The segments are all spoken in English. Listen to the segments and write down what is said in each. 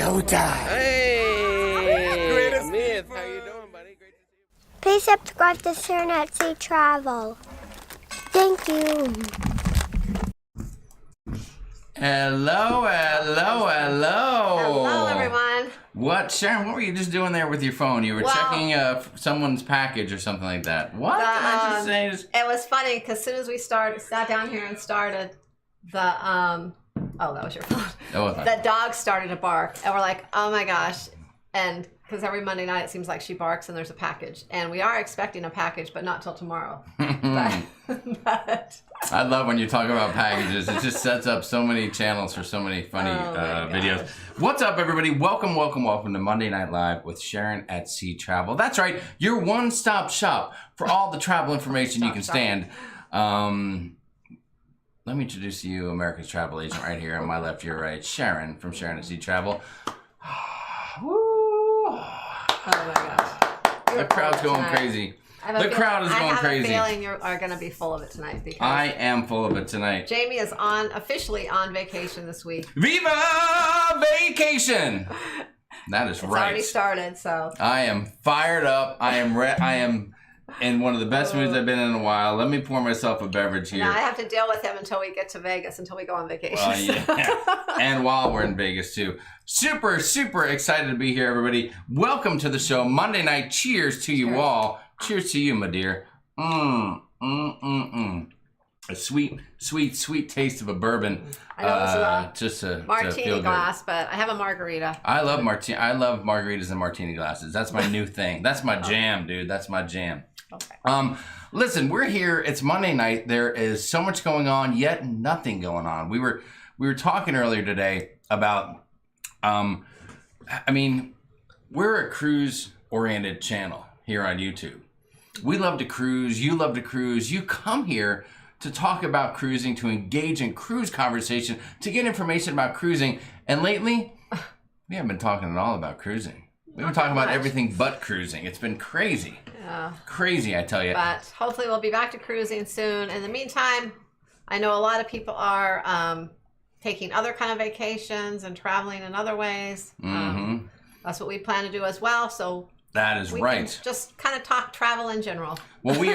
showtime. Hey, Myth, how you doing, buddy? Great to see you. Please subscribe to Sharonatsea Travel. Thank you. Hello. Hello, everyone. What, Sharon, what were you just doing there with your phone? You were checking someone's package or something like that. What did I just say? It was funny because as soon as we sat down here and started, oh, that was your phone. The dog started to bark, and we're like, oh my gosh. And because every Monday night it seems like she barks and there's a package. And we are expecting a package, but not till tomorrow. but I love when you talk about packages. It just sets up so many channels for so many funny videos. What's up, everybody? Welcome to Monday Night Live with Sharon at Sea Travel. That's right, your one-stop shop for all the travel information you can stand. Let me introduce to you America's travel agent right here on my left, your right, Sharon from Sharon at Sea Travel. oh my gosh. The crowd's going crazy. The crowd is going crazy. I have a feeling you are going to be full of it tonight. Because I am full of it tonight. Jamie is officially on vacation this week. Viva vacation! That is right. It's already started, so. I am fired up. I am in one of the best moods I've been in a while. Let me pour myself a beverage here. Now I have to deal with him until we get to Vegas, until we go on vacation. Well, yeah. And while we're in Vegas, too. Super, super excited to be here, everybody. Welcome to the show. Monday night. Cheers to you all. Cheers to you, my dear. A sweet, sweet, sweet taste of a bourbon. I know it's just a martini glass, but I have a margarita. I love margaritas and martini glasses. That's my new thing. That's my jam, dude. That's my jam. Okay. Listen, we're here. It's Monday night. There is so much going on, yet nothing going on. We were talking earlier today about, I mean, we're a cruise-oriented channel here on YouTube. We love to cruise. You love to cruise. You come here to talk about cruising, to engage in cruise conversation, to get information about cruising. And lately, we haven't been talking at all about cruising. We've been talking about everything but cruising. It's been crazy. Yeah. Crazy, I tell you. But hopefully we'll be back to cruising soon. In the meantime, I know a lot of people are taking other kind of vacations and traveling in other ways. That's what we plan to do as well. So that is right. Can just kind of talk travel in general. Well, we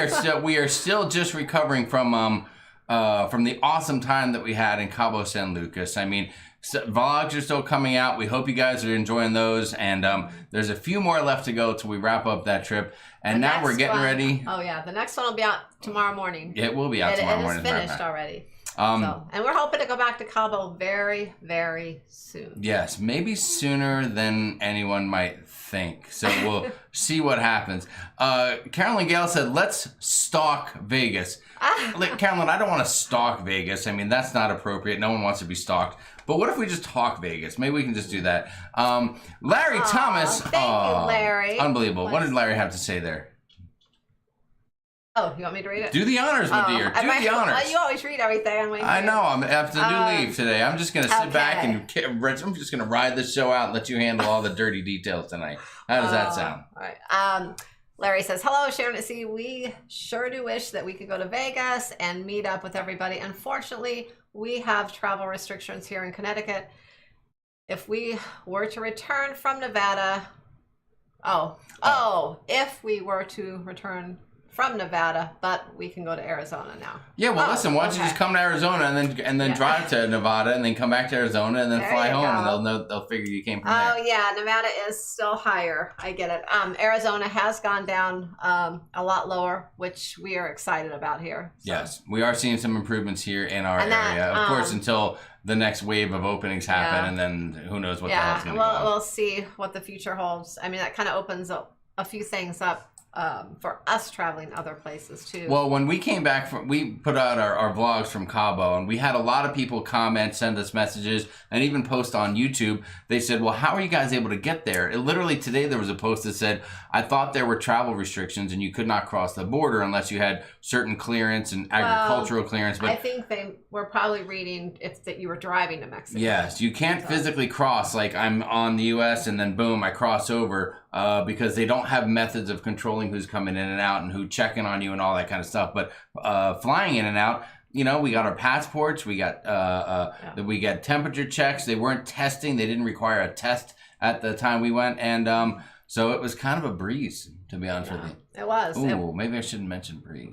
are still just recovering from the awesome time that we had in Cabo San Lucas. I mean, vlogs are still coming out. We hope you guys are enjoying those, and there's a few more left to go till we wrap up that trip. And now we're getting ready. Oh yeah, the next one will be out tomorrow morning. It will be out tomorrow morning. It is finished already. And we're hoping to go back to Cabo very, very soon. Yes, maybe sooner than anyone might think. So we'll see what happens. Carolyn Gale said, let's stalk Vegas. Carolyn, I don't want to stalk Vegas. I mean, that's not appropriate. No one wants to be stalked. But what if we just talk Vegas? Maybe we can just do that. Larry Thomas. Thank you, Larry. Unbelievable. What did Larry have to say there? Oh, you want me to read it? Do the honors, my dear. Do the honors. You always read everything. I know. I have to do leave today. I'm just going to sit back and I'm just going to ride the show out and let you handle all the dirty details tonight. How does that sound? All right. Larry says, hello, Sharon and Jamie. We sure do wish that we could go to Vegas and meet up with everybody. Unfortunately, we have travel restrictions here in Connecticut. If we were to return from Nevada, if we were to return from Nevada, but we can go to Arizona now. Yeah, well, listen, why don't you just come to Arizona and then drive to Nevada and then come back to Arizona and then fly home and they'll figure you came from there. Oh, yeah, Nevada is still higher. I get it. Arizona has gone down a lot lower, which we are excited about here. So. Yes, we are seeing some improvements here in our area. Of course, until the next wave of openings happen, and then who knows what the hell's going to go on. We'll see what the future holds. I mean, that kind of opens up a few things up. For us traveling other places too. Well, when we came back we put out our vlogs from Cabo, and we had a lot of people comment, send us messages, and even post on YouTube. They said, well, how are you guys able to get there? Literally today there was a post that said, I thought there were travel restrictions and you could not cross the border unless you had certain clearance and agricultural clearance. But I think they were probably reading that you were driving to Mexico. Yes, you can't physically cross, like I'm on the U.S. and then boom, I cross over. Because they don't have methods of controlling who's coming in and out and who checking on you and all that kind of stuff. But flying in and out, you know, we got our passports, we got temperature checks. They weren't testing. They didn't require a test at the time we went, and so it was kind of a breeze, to be honest with you. It was. Ooh, maybe I shouldn't mention breeze.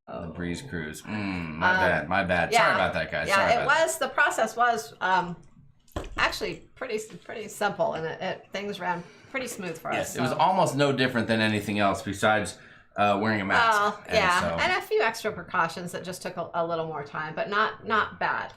The breeze cruise. My bad. Sorry about that, guys. Yeah, the process was actually pretty simple, and things ran pretty smooth for us. Yes, so. It was almost no different than anything else besides wearing a mask. And a few extra precautions that just took a little more time, but not bad.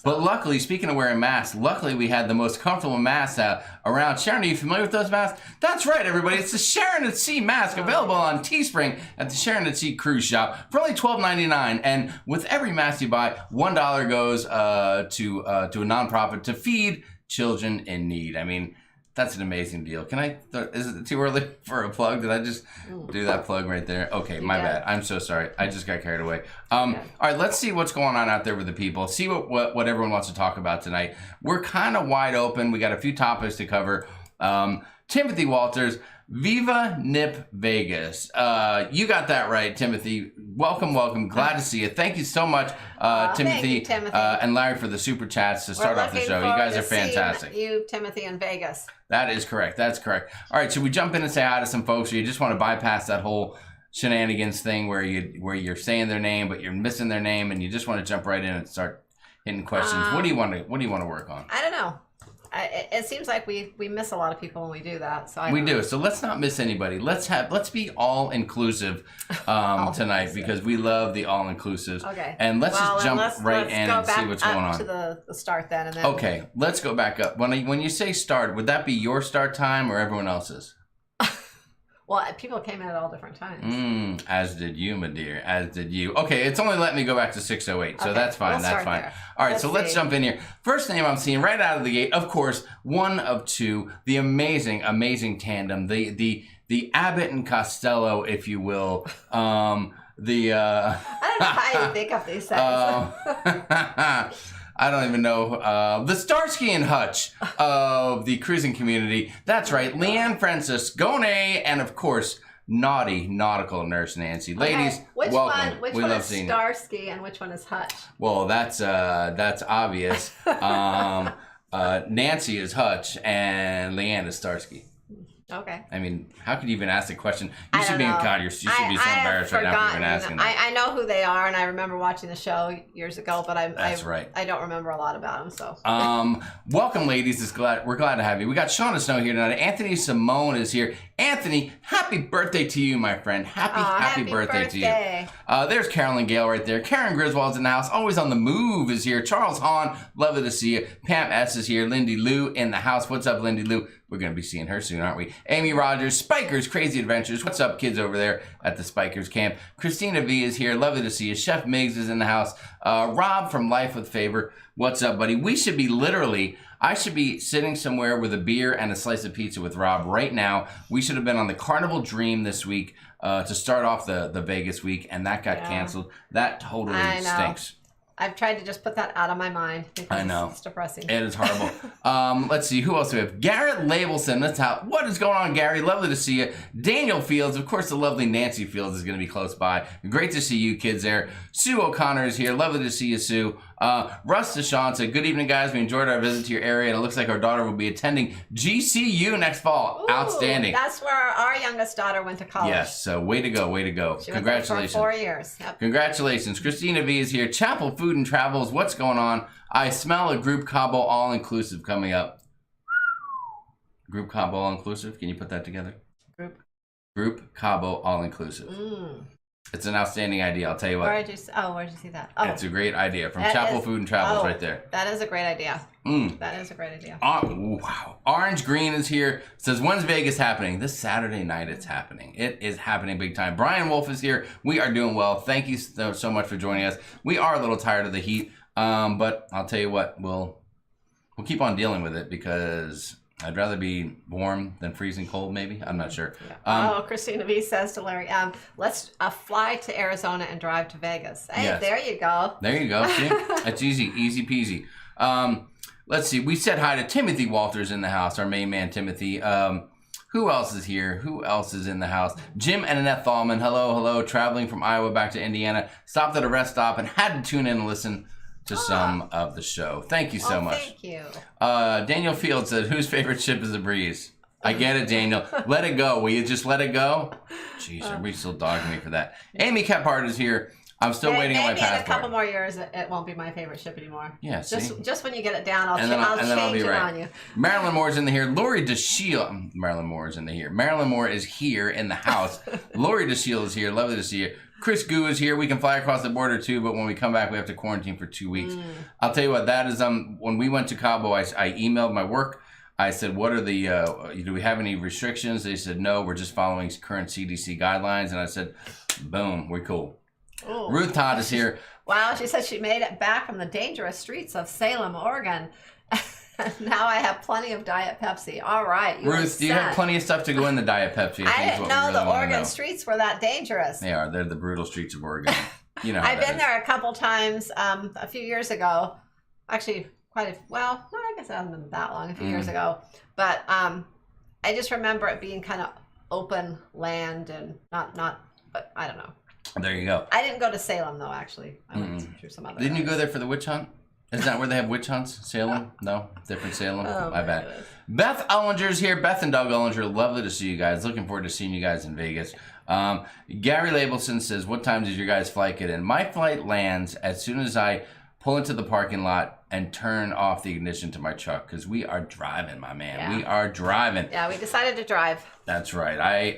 But luckily, speaking of wearing masks, luckily we had the most comfortable masks around. Sharon, are you familiar with those masks? That's right, everybody. It's the Sharon and Sea mask available on Teespring at the Sharon and Sea cruise shop for only $12.99. And with every mask you buy, $1 goes to a nonprofit to feed children in need. I mean, that's an amazing deal. Is it too early for a plug? Did I just do that plug right there? Okay, my bad. I'm so sorry. I just got carried away. All right, let's see what's going on out there with the people. See what everyone wants to talk about tonight. We're kind of wide open. We got a few topics to cover. Timothy Walters, Viva Nip Vegas. You got that right, Timothy. Welcome. Glad to see you. Thank you so much, Timothy, and Larry, for the super chats to start off the show. You guys are fantastic. You, Timothy, in Vegas. That is correct. That's correct. All right, should we jump in and say hi to some folks, or you just want to bypass that whole shenanigans thing where you're saying their name but you're missing their name, and you just want to jump right in and start hitting questions? What do you want to work on? I don't know. It seems like we miss a lot of people when we do that. So we do. So let's not miss anybody. Let's be all inclusive tonight, because we love the all inclusives. Okay. And let's jump right in and see what's going on. To the start then. And then okay. Let's go back up. When you say start, would that be your start time or everyone else's? Well, people came in at all different times. As did you, my dear. As did you. Okay, it's only letting me go back to 6:08, so that's fine. That's fine. There. All right, let's jump in here. First name I'm seeing right out of the gate, of course, one of two, the amazing tandem, the Abbott and Costello, if you will. I don't know how you think of these things. I don't even know. The Starsky and Hutch of the cruising community. That's right. Leanne Francis, Gone, and of course, naughty nautical nurse Nancy. Ladies, welcome. Which one is Starsky and which one is Hutch? Well, that's obvious. Nancy is Hutch and Leanne is Starsky. Okay. I mean, how could you even ask the question? You should be you should be so embarrassed right now for even asking that. I know who they are, and I remember watching the show years ago, but That's right. I don't remember a lot about them. So. Welcome, ladies. We're glad to have you. We got Sean and Snow here tonight. Anthony Simone is here. Anthony, happy birthday to you, my friend. Happy birthday to you. There's Carolyn Gale right there. Karen Griswold's in the house. Always on the move is here. Charles Hahn, lovely to see you. Pam S is here. Lindy Lou in the house. What's up, Lindy Lou? We're going to be seeing her soon, aren't we? Amy Rogers, Spikers Crazy Adventures. What's up, kids over there at the Spikers camp? Christina V is here. Lovely to see you. Chef Miggs is in the house. Rob from Life with Favor. What's up, buddy? I should be sitting somewhere with a beer and a slice of pizza with Rob right now. We should have been on the Carnival Dream this week to start off the Vegas week, and that got canceled. That totally stinks. I've tried to just put that out of my mind because I know. It's depressing. It is horrible. Let's see, who else do we have? Garrett Labelson. What is going on, Gary? Lovely to see you. Daniel Fields, of course, the lovely Nancy Fields is going to be close by. Great to see you kids there. Sue O'Connor is here. Lovely to see you, Sue. Russ Deshawn said, good evening, guys. We enjoyed our visit to your area, and it looks like our daughter will be attending GCU next fall. Ooh, outstanding. That's where our youngest daughter went to college. Yes, so way to go. She Congratulations. Went there for 4 years. Yep. Congratulations. Christina V is here. Chapel Food and Travels. What's going on? I smell a Group Cabo all-inclusive coming up. Group Cabo all-inclusive? Can you put that together? Group Cabo all-inclusive. It's an outstanding idea, I'll tell you what. Where'd you see that? Oh. It's a great idea from Chapel Food and Travels right there. That is a great idea. That is a great idea. Wow. Orange Green is here. Says, when's Vegas happening? This Saturday night it's happening. It is happening big time. Brian Wolf is here. We are doing well. Thank you so much for joining us. We are a little tired of the heat, but I'll tell you what, we'll keep on dealing with it because I'd rather be warm than freezing cold, maybe. I'm not sure. Yeah. Christina V says to Larry, let's fly to Arizona and drive to Vegas. Hey, yes. There you go. There you go. See? That's easy peasy. Let's see. We said hi to Timothy Walters in the house, our main man, Timothy. Who else is here? Who else is in the house? Jim and Annette Thalman. Hello. Traveling from Iowa back to Indiana. Stopped at a rest stop and had to tune in and listen to some of the show. Thank you so much. Thank you. Daniel Field said, whose favorite ship is the Breeze? I get it, Daniel. Let it go. Will you just let it go? Jeez, everybody's still dogging me for that. Amy Kephart is here. I'm still waiting on my passport. Maybe in a couple more years, it won't be my favorite ship anymore. Yeah, see? Just when you get it down, I'll change it on you. Marilyn Moore's in the here. Lori DeShiel. Marilyn Moore is in the here. Marilyn Moore is here in the house. Lori DeShiel is here. Lovely to see you. Chris Gu is here. We can fly across the border too, but when we come back, we have to quarantine for 2 weeks. I'll tell you what, that is, when we went to Cabo, I emailed my work. I said, what are the, do we have any restrictions? They said, no, we're just following current CDC guidelines. And I said, boom, we're cool. Ooh. Ruth Todd is here. Wow, she said she made it back from the dangerous streets of Salem, Oregon. Now I have plenty of Diet Pepsi. All right. Ruth, do you have plenty of stuff to go in the Diet Pepsi? I didn't know the Oregon streets were that dangerous. They are. They're the brutal streets of Oregon. You know how I've been there a couple times a few years ago. Actually, I guess it hasn't been that long, a few years ago. But I just remember it being kind of open land and but I don't know. There you go. I didn't go to Salem, though, actually. I went through some other Didn't you go there for the witch hunt? Is that where they have witch hunts? Salem? No? Different Salem? My bad. Goodness. Beth Ullinger's here. Beth and Doug Ullinger. Lovely to see you guys. Looking forward to seeing you guys in Vegas. Gary Labelson says, what time does your guys' flight get in? My flight lands as soon as I pull into the parking lot and turn off the ignition to my truck, because we are driving, my man. Yeah. We are driving. Yeah, we decided to drive. That's right.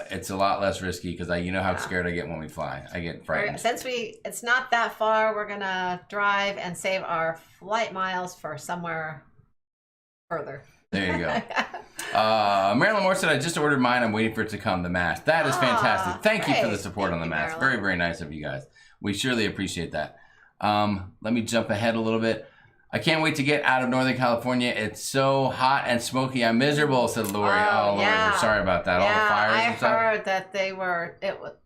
It's a lot less risky because you know how scared I get when we fly. I get frightened. Since it's not that far, we're gonna drive and save our flight miles for somewhere further. There you go. Marilyn Moore said, I just ordered mine. I'm waiting for it to come, the mask. That is fantastic. Thank you for the support on the mask. Marilyn. Very, very nice of you guys. We surely appreciate that. Let me jump ahead a little bit. I can't wait to get out of Northern California. It's so hot and smoky. I'm miserable, said Lori. Lori, we're sorry about that. All the fires and stuff. I heard that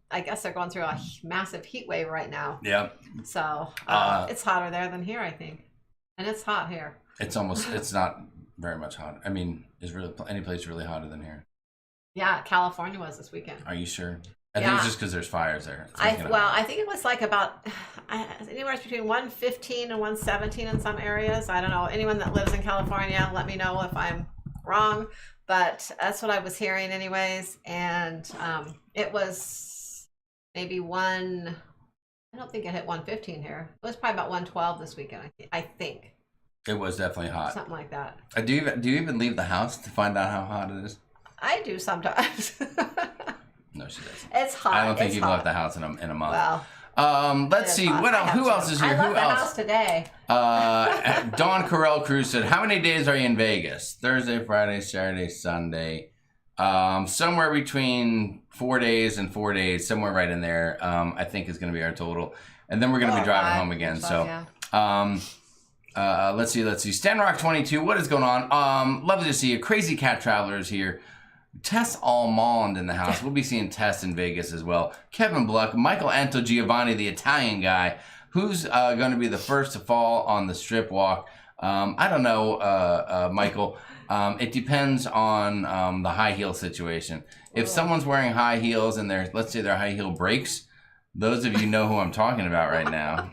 I guess they're going through a massive heat wave right now. Yep. So, it's hotter there than here, I think. And it's hot here. It's not very much hot. I mean, is any place really hotter than here? Yeah, California was this weekend. Are you sure? I think it's just because there's fires there. I think it was like about anywhere between 115 and 117 in some areas. I don't know. Anyone that lives in California, let me know if I'm wrong. But that's what I was hearing anyways. And it was maybe I don't think it hit 115 here. It was probably about 112 this weekend, I think. It was definitely hot. Something like that. Do you even leave the house to find out how hot it is? I do sometimes. No, she doesn't. It's hot. I don't think you've left the house in a month. Well, let's see. What else? Who else is here? I left the house today. Dawn Carell Cruz said, how many days are you in Vegas? Thursday, Friday, Saturday, Sunday. Somewhere between 4 days and 4 days, somewhere right in there, I think is going to be our total. And then we're going to be driving home again. Let's see. Stanrock 22, what is going on? Lovely to see you. Crazy Cat Traveler is here. Tess Almond in the house. We'll be seeing Tess in Vegas as well. Kevin Bluck, Michael Anto Giovanni, the Italian guy, who's going to be the first to fall on the strip walk. I don't know, Michael. It depends on the high heel situation. If someone's wearing high heels and let's say their high heel breaks, those of you know who I'm talking about right now.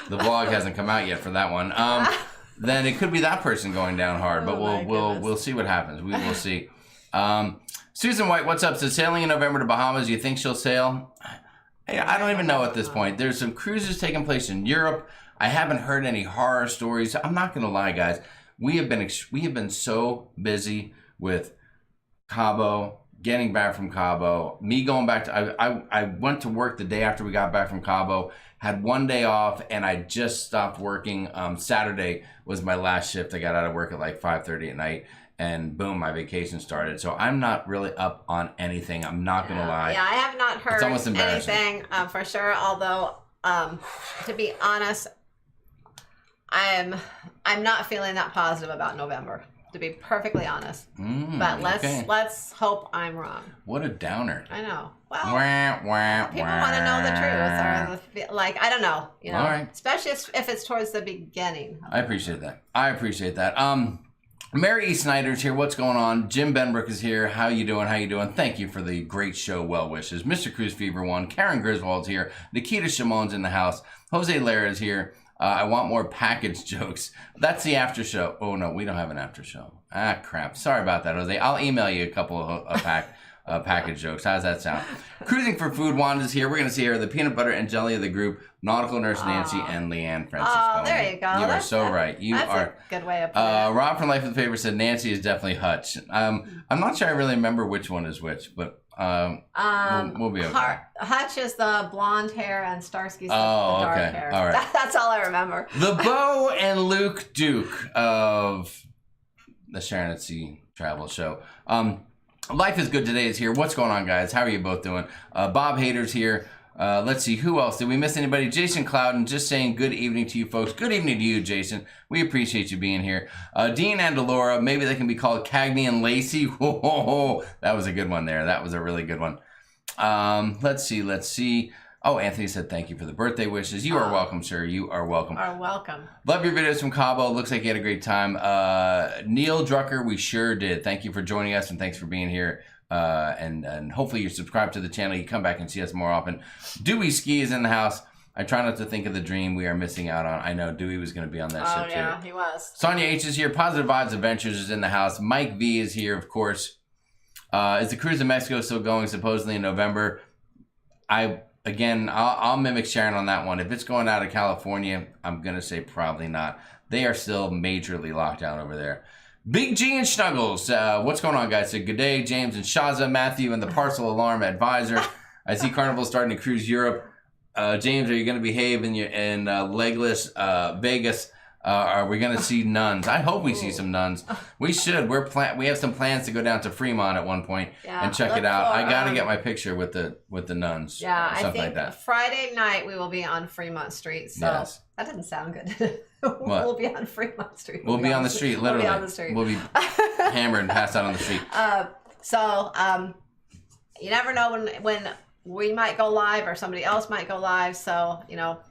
The vlog hasn't come out yet for that one. Then it could be that person going down hard, but we'll see what happens. We will see. Susan White, what's up? So sailing in November to Bahamas. You think she'll sail? I don't even know at this point. There's some cruises taking place in Europe. I haven't heard any horror stories. I'm not gonna lie, guys. We have been so busy with Cabo, getting back from Cabo, me going back to I went to work the day after we got back from Cabo, had 1 day off, and I just stopped working. Saturday was my last shift. I got out of work at like 5:30 at night, and boom, my vacation started. So I'm not really up on anything. I'm not gonna lie. Yeah, I have not heard anything for sure. Although, to be honest, I'm not feeling that positive about November, to be perfectly honest. But let's hope I'm wrong. What a downer. I know. Well, people want to know the truth, or I don't know, you know. All right. Especially if it's towards the beginning. I appreciate that. Mary E. Snyder's here. What's going on? Jim Benbrook is here. How you doing? How you doing? Thank you for the great show. Well wishes. Mr. Cruz Fever 1. Karen Griswold's here. Nikita Shimon's in the house. Jose Lara is here. I want more package jokes. That's the after show. Oh, no, we don't have an after show. Ah, crap. Sorry about that, Jose. I'll email you a couple of package jokes. How's that sound? Cruising for Food. Wanda's here. We're going to see her, the peanut butter and jelly of the group, Nautical Nurse Nancy, and Leanne Francisco. Oh, there you go. You are so right. You that's are a good way of putting it. Rob from Life of the Paper said Nancy is definitely Hutch. I'm not sure I really remember which one is which, but we'll be okay. Hutch is the blonde hair and Starsky's the dark hair. All right. That's all I remember. The Bo and Luke Duke of the Sharon and Jamie Travel Show. Life is Good Today is here. What's going on, guys? How are you both doing? Bob Hader's here. Let's see, who else? Did we miss anybody? Jason Clouden, just saying good evening to you folks. Good evening to you, Jason. We appreciate you being here. Dean and Delora, maybe they can be called Cagney and Lacey. Whoa, that was a good one there. That was a really good one. Let's see. Oh, Anthony said thank you for the birthday wishes. You are welcome, sir. You are welcome. Are welcome. Love your videos from Cabo. Looks like you had a great time. Neil Drucker, we sure did. Thank you for joining us, and thanks for being here. And hopefully you're subscribed to the channel. You come back and see us more often. Dewey Ski is in the house. I try not to think of the dream we are missing out on. I know Dewey was going to be on that ship too. Oh yeah, he was. Sonia H is here. Positive Vibes Adventures is in the house. Mike V is here, of course. Is the cruise in Mexico still going supposedly in November? I'll mimic Sharon on that one. If it's going out of California, I'm going to say probably not. They are still majorly locked down over there. Big G and Snuggles. What's going on, guys? So good day, James and Shaza, Matthew, and the Parcel Alarm Advisor. I see Carnival starting to cruise Europe. James, are you going to behave in legless Vegas? Are we going to see nuns? I hope we see some nuns. We should. We have some plans to go down to Fremont at one point and check it out. I got to get my picture with the nuns. Yeah, I think like that. Friday night we will be on Fremont Street. So yes. That didn't sound good. We'll be on Fremont Street. We'll be on the street, literally. We'll be on the street. We'll be hammered and passed out on the street. You never know when we might go live or somebody else might go live. So, we'll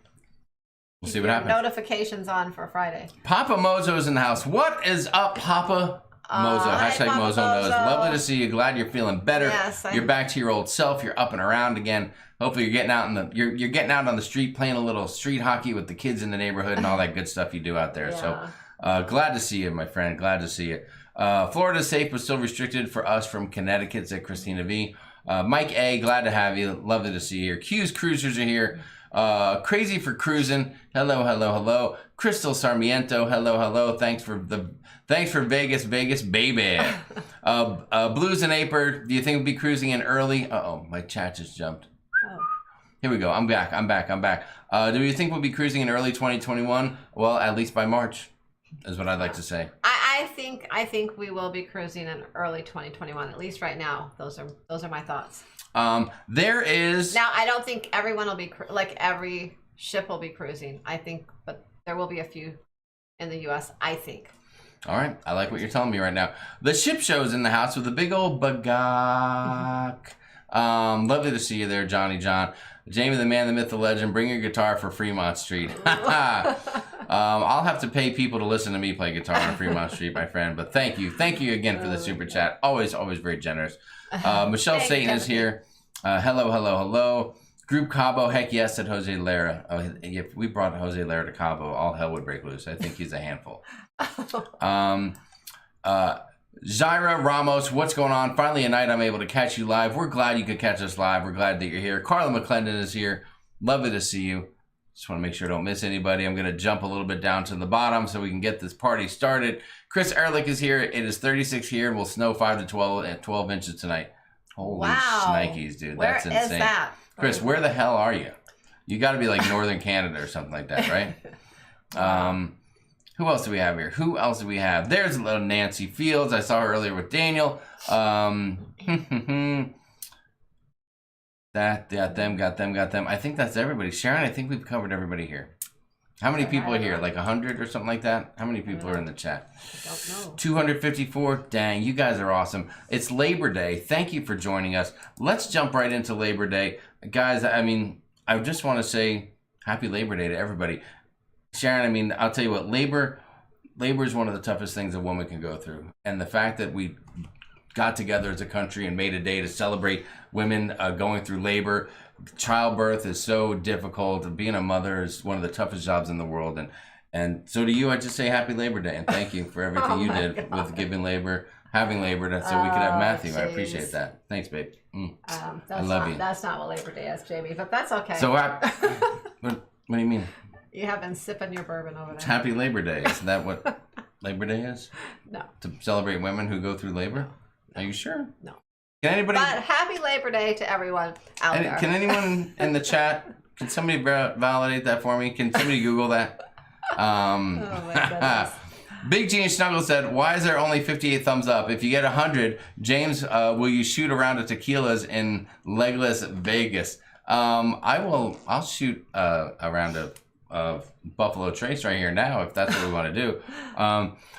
see what happens. Notifications on for Friday. Papa Mozo's in the house. What is up, Papa Mozo? Hashtag Papa Mozo knows. Lovely to see you. Glad you're feeling better. Yes, you're back to your old self. You're up and around again. Hopefully you're getting out you're getting out on the street, playing a little street hockey with the kids in the neighborhood and all that good stuff you do out there. Yeah. So glad to see you, my friend. Glad to see you. Florida's safe but still restricted for us from Connecticut, said Christina V. Mike A, glad to have you. Lovely to see you here. Q's Cruisers are here. Crazy for Cruising. Hello. Crystal Sarmiento. Hello. Thanks for Vegas, baby. Blues and Aper. Do you think we'll be cruising in early? Uh-oh, my chat just jumped. Oh. Here we go. I'm back. Do you think we'll be cruising in early 2021? Well, at least by March, is what I'd like to say. I think we will be cruising in early 2021. At least right now. Those are my thoughts. There is now. I don't think everyone will be every ship will be cruising. I think, but there will be a few in the U.S. I think. All right, I like what you're telling me right now. The ship show's in the house with a big old bagak. Lovely to see you there, Johnny John. Jamie, the man, the myth, the legend. Bring your guitar for Fremont Street. I'll have to pay people to listen to me play guitar on Fremont Street, my friend. But thank you again for the super chat. Always very generous. Michelle Satan is here. Hello. Group Cabo, heck yes, said Jose Lara. If we brought Jose Lara to Cabo, all hell would break loose. I think he's a handful. Zaira Ramos, what's going on? Finally a night I'm able to catch you live. We're glad you could catch us live. We're glad that you're here. Carla McClendon is here. Lovely to see you. Just want to make sure I don't miss anybody. I'm going to jump a little bit down to the bottom so we can get this party started. Chris Ehrlich is here. It is 36 here and will snow 5 to 12 inches tonight. Holy shnikes, dude. That's insane. Where is that? Chris, where the hell are you? You got to be like Northern Canada or something like that, right? Who else do we have here? There's little Nancy Fields. I saw her earlier with Daniel. Got them. I think that's everybody. Sharon, I think we've covered everybody here. How many people are here? Like 100 or something like that? How many people are in the chat? I don't know. 254. Dang, you guys are awesome. It's Labor Day. Thank you for joining us. Let's jump right into Labor Day. Guys, I just want to say happy Labor Day to everybody. Sharon, I'll tell you what, Labor labor is one of the toughest things a woman can go through. And the fact that we got together as a country and made a day to celebrate women going through labor. Childbirth is so difficult. Being a mother is one of the toughest jobs in the world. And so to you, I just say happy Labor Day and thank you for everything you did with giving labor, having labor, so we could have Matthew. Geez. I appreciate that. Thanks, babe. I love you. That's not what Labor Day is, Jamie, but that's okay. So what do you mean? You have been sipping your bourbon over there. It's Happy Labor Day. Isn't that what Labor Day is? No. To celebrate women who go through labor? Are you sure? No. Can anybody? But happy Labor Day to everyone out there. Can anyone in the chat? Can somebody validate that for me? Can somebody Google that? Oh my goodness. Big Genius Snuggle said, "Why is there only 58 thumbs up? If you get 100, James, will you shoot a round of tequilas in legless Vegas?" I'll shoot a round of Buffalo Trace right here now if that's what we want to do.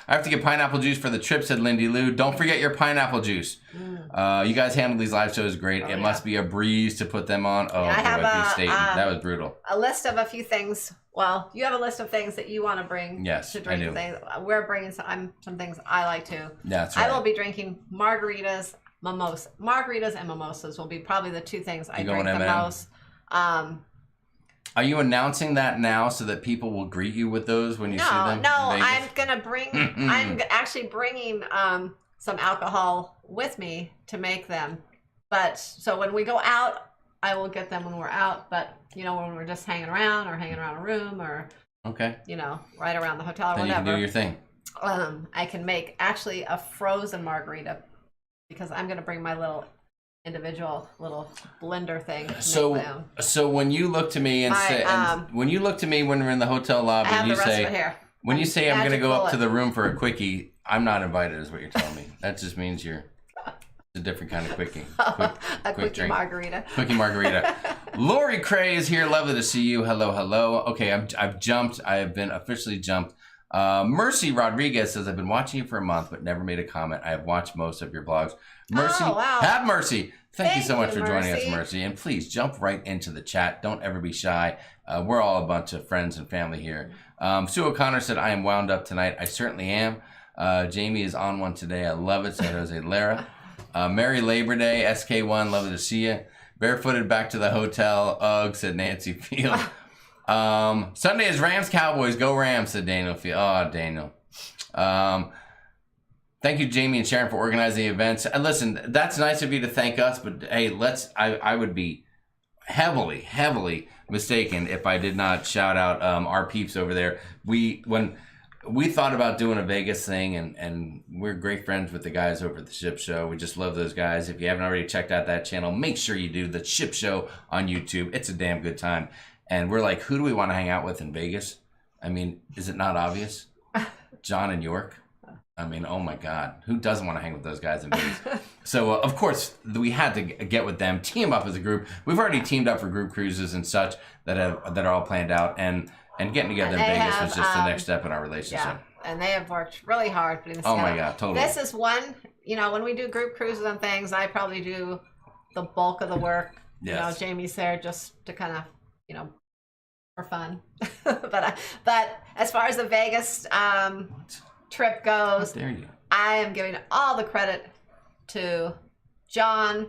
I have to get pineapple juice for the trip, said Lindy Lou. Don't forget your pineapple juice. You guys handled these live shows great. It must be a breeze to put them on. Oh, that was brutal. A list of a few things. Well, you have a list of things that you want to bring. Yes, to drink. I do. Things. We're bringing some things I like to. That's right. I will be drinking margaritas, margaritas and mimosas will be probably the two things I drink the most. Are you announcing that now so that people will greet you with those when you see them? No, I'm gonna bring. I'm actually bringing some alcohol with me to make them. But so when we go out, I will get them when we're out. But when we're just hanging around or hanging around a room or right around the hotel or then whatever, you can do your thing. I can make actually a frozen margarita because I'm gonna bring my little individual little blender thing. So when you look to me when you look to me when we're in the hotel lobby, and you say I'm going to go up to the room for a quickie, I'm not invited, is what you're telling me. That just means you're a different kind of quickie. A quickie margarita. Quickie margarita. Lori Cray is here. Lovely to see you. Hello, hello. Okay, I've jumped. I have been officially jumped. Mercy Rodriguez says, I've been watching you for a month, but never made a comment. I have watched most of your blogs. Mercy, have mercy. Thank you so much for joining us, Mercy. And please jump right into the chat. Don't ever be shy. We're all a bunch of friends and family here. Sue O'Connor said, I am wound up tonight. I certainly am. Jamie is on one today. I love it, said Jose Lara. Merry Labor Day, SK1, lovely to see you. Barefooted back to the hotel. Ugh, said Nancy Field. Sunday is Rams Cowboys. Go Rams, said Daniel Field. Oh, Daniel. Thank you, Jamie and Sharon, for organizing the events. And listen, that's nice of you to thank us, but hey, I would be heavily mistaken if I did not shout out our peeps over there. When we thought about doing a Vegas thing, and we're great friends with the guys over at the Ship Show. We just love those guys. If you haven't already checked out that channel, make sure you do. The Ship Show on YouTube. It's a damn good time. And we're like, who do we want to hang out with in Vegas? I mean, is it not obvious? John and York. I mean, oh my God, who doesn't want to hang with those guys in Vegas? So, of course, we had to get with them, team up as a group. We've already teamed up for group cruises and such that are all planned out, and getting together in Vegas was just the next step in our relationship. Yeah, and they have worked really hard putting this together. Oh my God, totally. This is one, when we do group cruises and things, I probably do the bulk of the work. Yes. Jamie's there just to kind of, for fun. but as far as the Vegas trip goes, I am giving all the credit to John,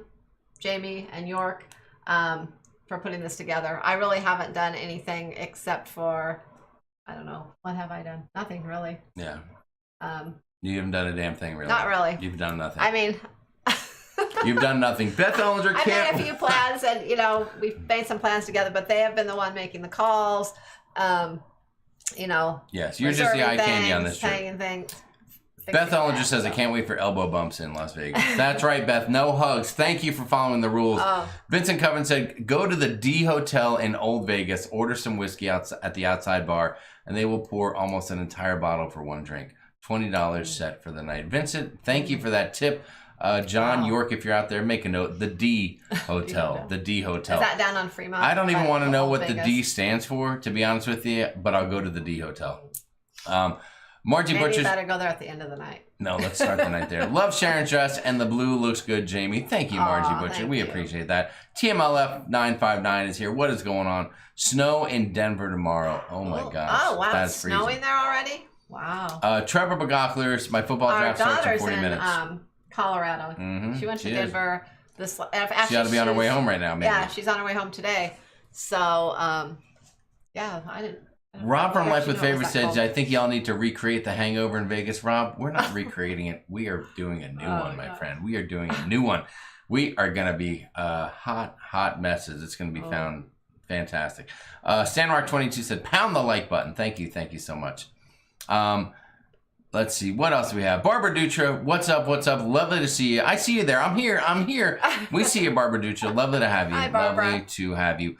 Jamie, and York for putting this together. I really haven't done anything except for, I don't know, what have I done? Nothing really. Yeah. You haven't done a damn thing, really. Not really. You've done nothing. I mean, you've done nothing. Beth Ellinger can't. I made a few plans, and we've made some plans together, but they have been the one making the calls. Yes, you're just the eye candy on this trip. Beth Ellinger says, I can't wait for elbow bumps in Las Vegas. That's right, Beth. No hugs. Thank you for following the rules. Vincent Coven said, go to the D Hotel in Old Vegas, order some whiskey at the outside bar, and they will pour almost an entire bottle for one drink. $20 set for the night. Vincent, thank you for that tip. John, York, if you're out there, make a note. The D Hotel. The D Hotel. Is that down on Fremont? I don't even want to know what the D stands for, to be honest with you, but I'll go to the D Hotel. Margie Maybe Butcher. You better go there at the end of the night. No, let's start the night there. Love Sharon's dress, and the blue looks good, Jamie. Thank you, Margie Butcher. We appreciate that. TMLF 959 is here. What is going on? Snow in Denver tomorrow. Oh my gosh. Oh wow, it's snowing there already? Wow. Trevor Bagocklers, my football draft starts in 40 minutes. Colorado. She went to Denver. She ought to be on her way home right now, maybe. Yeah, she's on her way home today. So, yeah, I didn't. Rob from Life with Favor says, I think y'all need to recreate The Hangover in Vegas. Rob, we're not recreating it. We are doing a new one, my friend. We are doing a new one. We are going to be hot messes. It's going to be found fantastic. Sandrock22 said, pound the like button. Thank you. Thank you so much. Let's see. What else do we have? Barbara Dutra, what's up? What's up? Lovely to see you. I see you there. I'm here. We see you, Barbara Dutra. Lovely to have you. Hi, Barbara. Lovely to have you.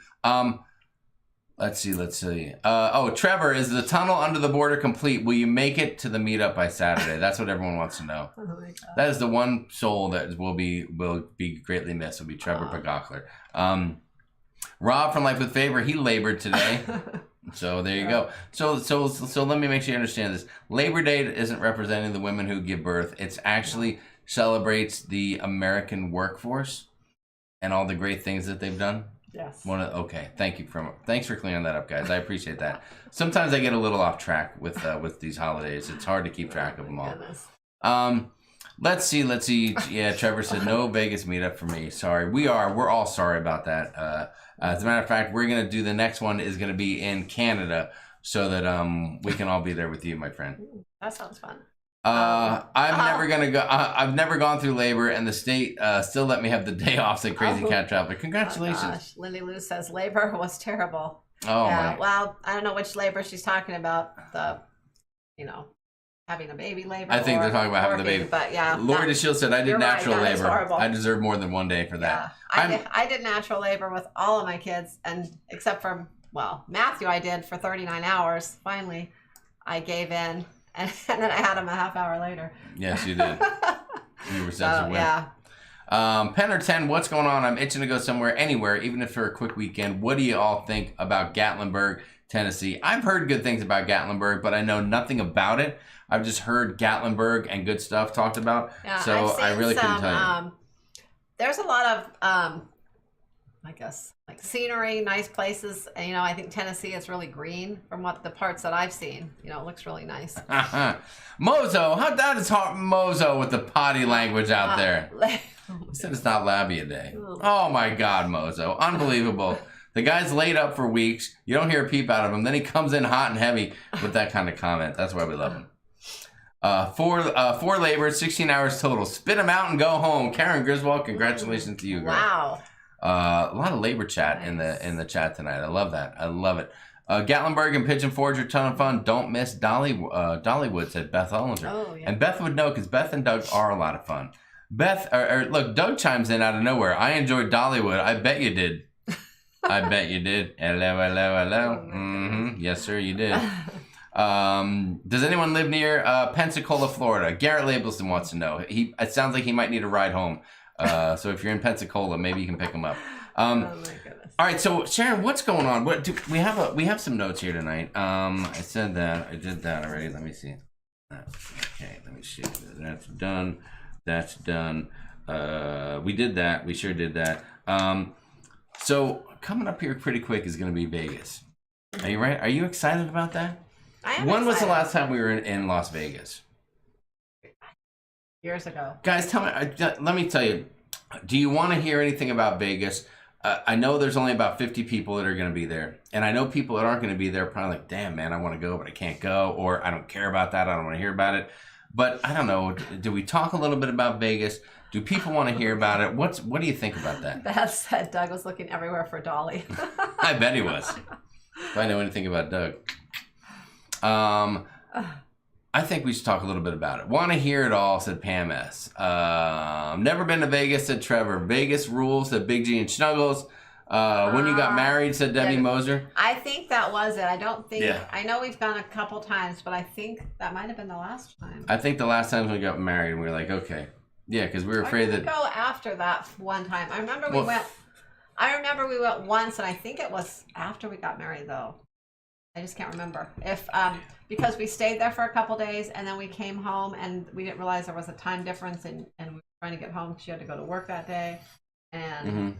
Let's see. Trevor, is the tunnel under the border complete? Will you make it to the meetup by Saturday? That's what everyone wants to know. Oh my God. That is the one soul that will be greatly missed. Will be Trevor Bagocler. Rob from Life with Favor, he labored today. So there you go. So let me make sure you understand this. Labor Day isn't representing the women who give birth. It's actually celebrates the American workforce and all the great things that they've done. Yes. Okay. Thanks for clearing that up, guys. I appreciate that. Sometimes I get a little off track with these holidays. It's hard to keep track of them all. Goodness. Let's see. Yeah, Trevor said no Vegas meetup for me. Sorry. We're all sorry about that. As a matter of fact, we're gonna do the next one is gonna be in Canada so that we can all be there with you, my friend. That sounds fun. Never gonna go. I've never gone through labor, and the state still let me have the day off. Said Crazy Cat Traveler. Congratulations. Oh gosh. Lindy Lou says labor was terrible. Oh yeah. my. Well, I don't know which labor she's talking about. Having a baby labor. I think they're talking about having the baby. But yeah. Lori DeShield said, I did natural labor. Horrible. I deserve more than one day for that. Yeah. I did natural labor with all of my kids, and except for, Matthew I did for 39 hours. Finally, I gave in, and then I had him a half hour later. Yes, you did. You were such a win. Yeah. Penner 10, what's going on? I'm itching to go somewhere, anywhere, even if for a quick weekend. What do you all think about Gatlinburg, Tennessee? I've heard good things about Gatlinburg, but I know nothing about it. I've just heard Gatlinburg and good stuff talked about. Yeah, so I really couldn't tell you. There's a lot of, I guess, like scenery, nice places. And, I think Tennessee is really green from what the parts that I've seen. It looks really nice. Mozo, how that is hard, Mozo, with the potty language out there. He said it's not labia day. Oh my God, Mozo. Unbelievable. The guy's laid up for weeks. You don't hear a peep out of him. Then he comes in hot and heavy with that kind of comment. That's why we love him. Four labor, 16 hours total. Spit him out and go home. Karen Griswold, congratulations to you, girl. Wow. A lot of labor chat in the chat tonight. I love that. I love it. Gatlinburg and Pigeon Forge are a ton of fun. Don't miss Dollywood, said Beth Ollinger. Oh, yeah. And Beth would know because Beth and Doug are a lot of fun. Look, Doug chimes in out of nowhere. I enjoyed Dollywood. I bet you did. I bet you did. Hello. Oh, yes, sir, you did. Does anyone live near Pensacola, Florida? Garrett Labelston wants to know. It sounds like he might need a ride home. So if you're in Pensacola, maybe you can pick him up. Oh my goodness. All right, so Sharon, what's going on? We have some notes here tonight. I said that. I did that already. Let me see. Okay, let me see. That's done. That's done. We did that. We sure did that. So coming up here pretty quick is going to be Vegas. Are you right? Are you excited about that? When was the last time we were in Las Vegas? Years ago. Guys, tell me. Let me tell you. Do you want to hear anything about Vegas? I know there's only about 50 people that are going to be there, and I know people that aren't going to be there are probably like, "Damn, man, I want to go, but I can't go," or "I don't care about that. I don't want to hear about it." But I don't know. Do we talk a little bit about Vegas? Do people want to hear about it? What do you think about that? Beth said Doug was looking everywhere for Dolly. I bet he was. If I know anything about Doug. I think we should talk a little bit about it. Want to hear it all, said Pam S. Never been to Vegas, said Trevor. Vegas rules, said Big G and Snuggles. When you got married, said Debbie Moser. I think that was it. I don't think. Yeah. I know we've gone a couple times, but I think that might have been the last time. I think the last time we got married, we were like, okay. Yeah, because we were afraid that. Go after that one time. I remember we went. I remember we went once, and I think it was after we got married, though. I just can't remember if because we stayed there for a couple days and then we came home and we didn't realize there was a time difference and we were trying to get home. She had to go to work that day, and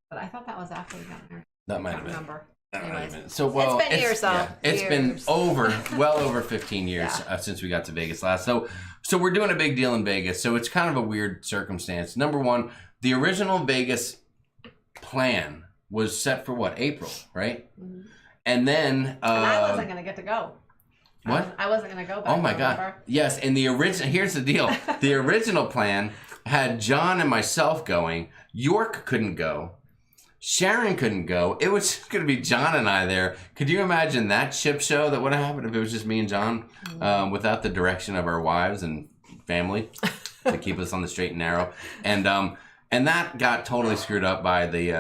but I thought that was after we got married. That might have been. Anyways, so well, it's been years though. Yeah, it's been well over 15 years since we got to Vegas last. So we're doing a big deal in Vegas. So it's kind of a weird circumstance. Number one, the original Vegas plan was set for what, April, right? Mm-hmm. And then and I wasn't going to get to go. What? I wasn't going to go back. Oh my God! Yes, and the original. Here's the deal: the original plan had John and myself going. York couldn't go. Sharon couldn't go. It was just going to be John and I there. Could you imagine that ship show that would have happened if it was just me and John, without the direction of our wives and family to keep us on the straight and narrow? And that got totally screwed up by the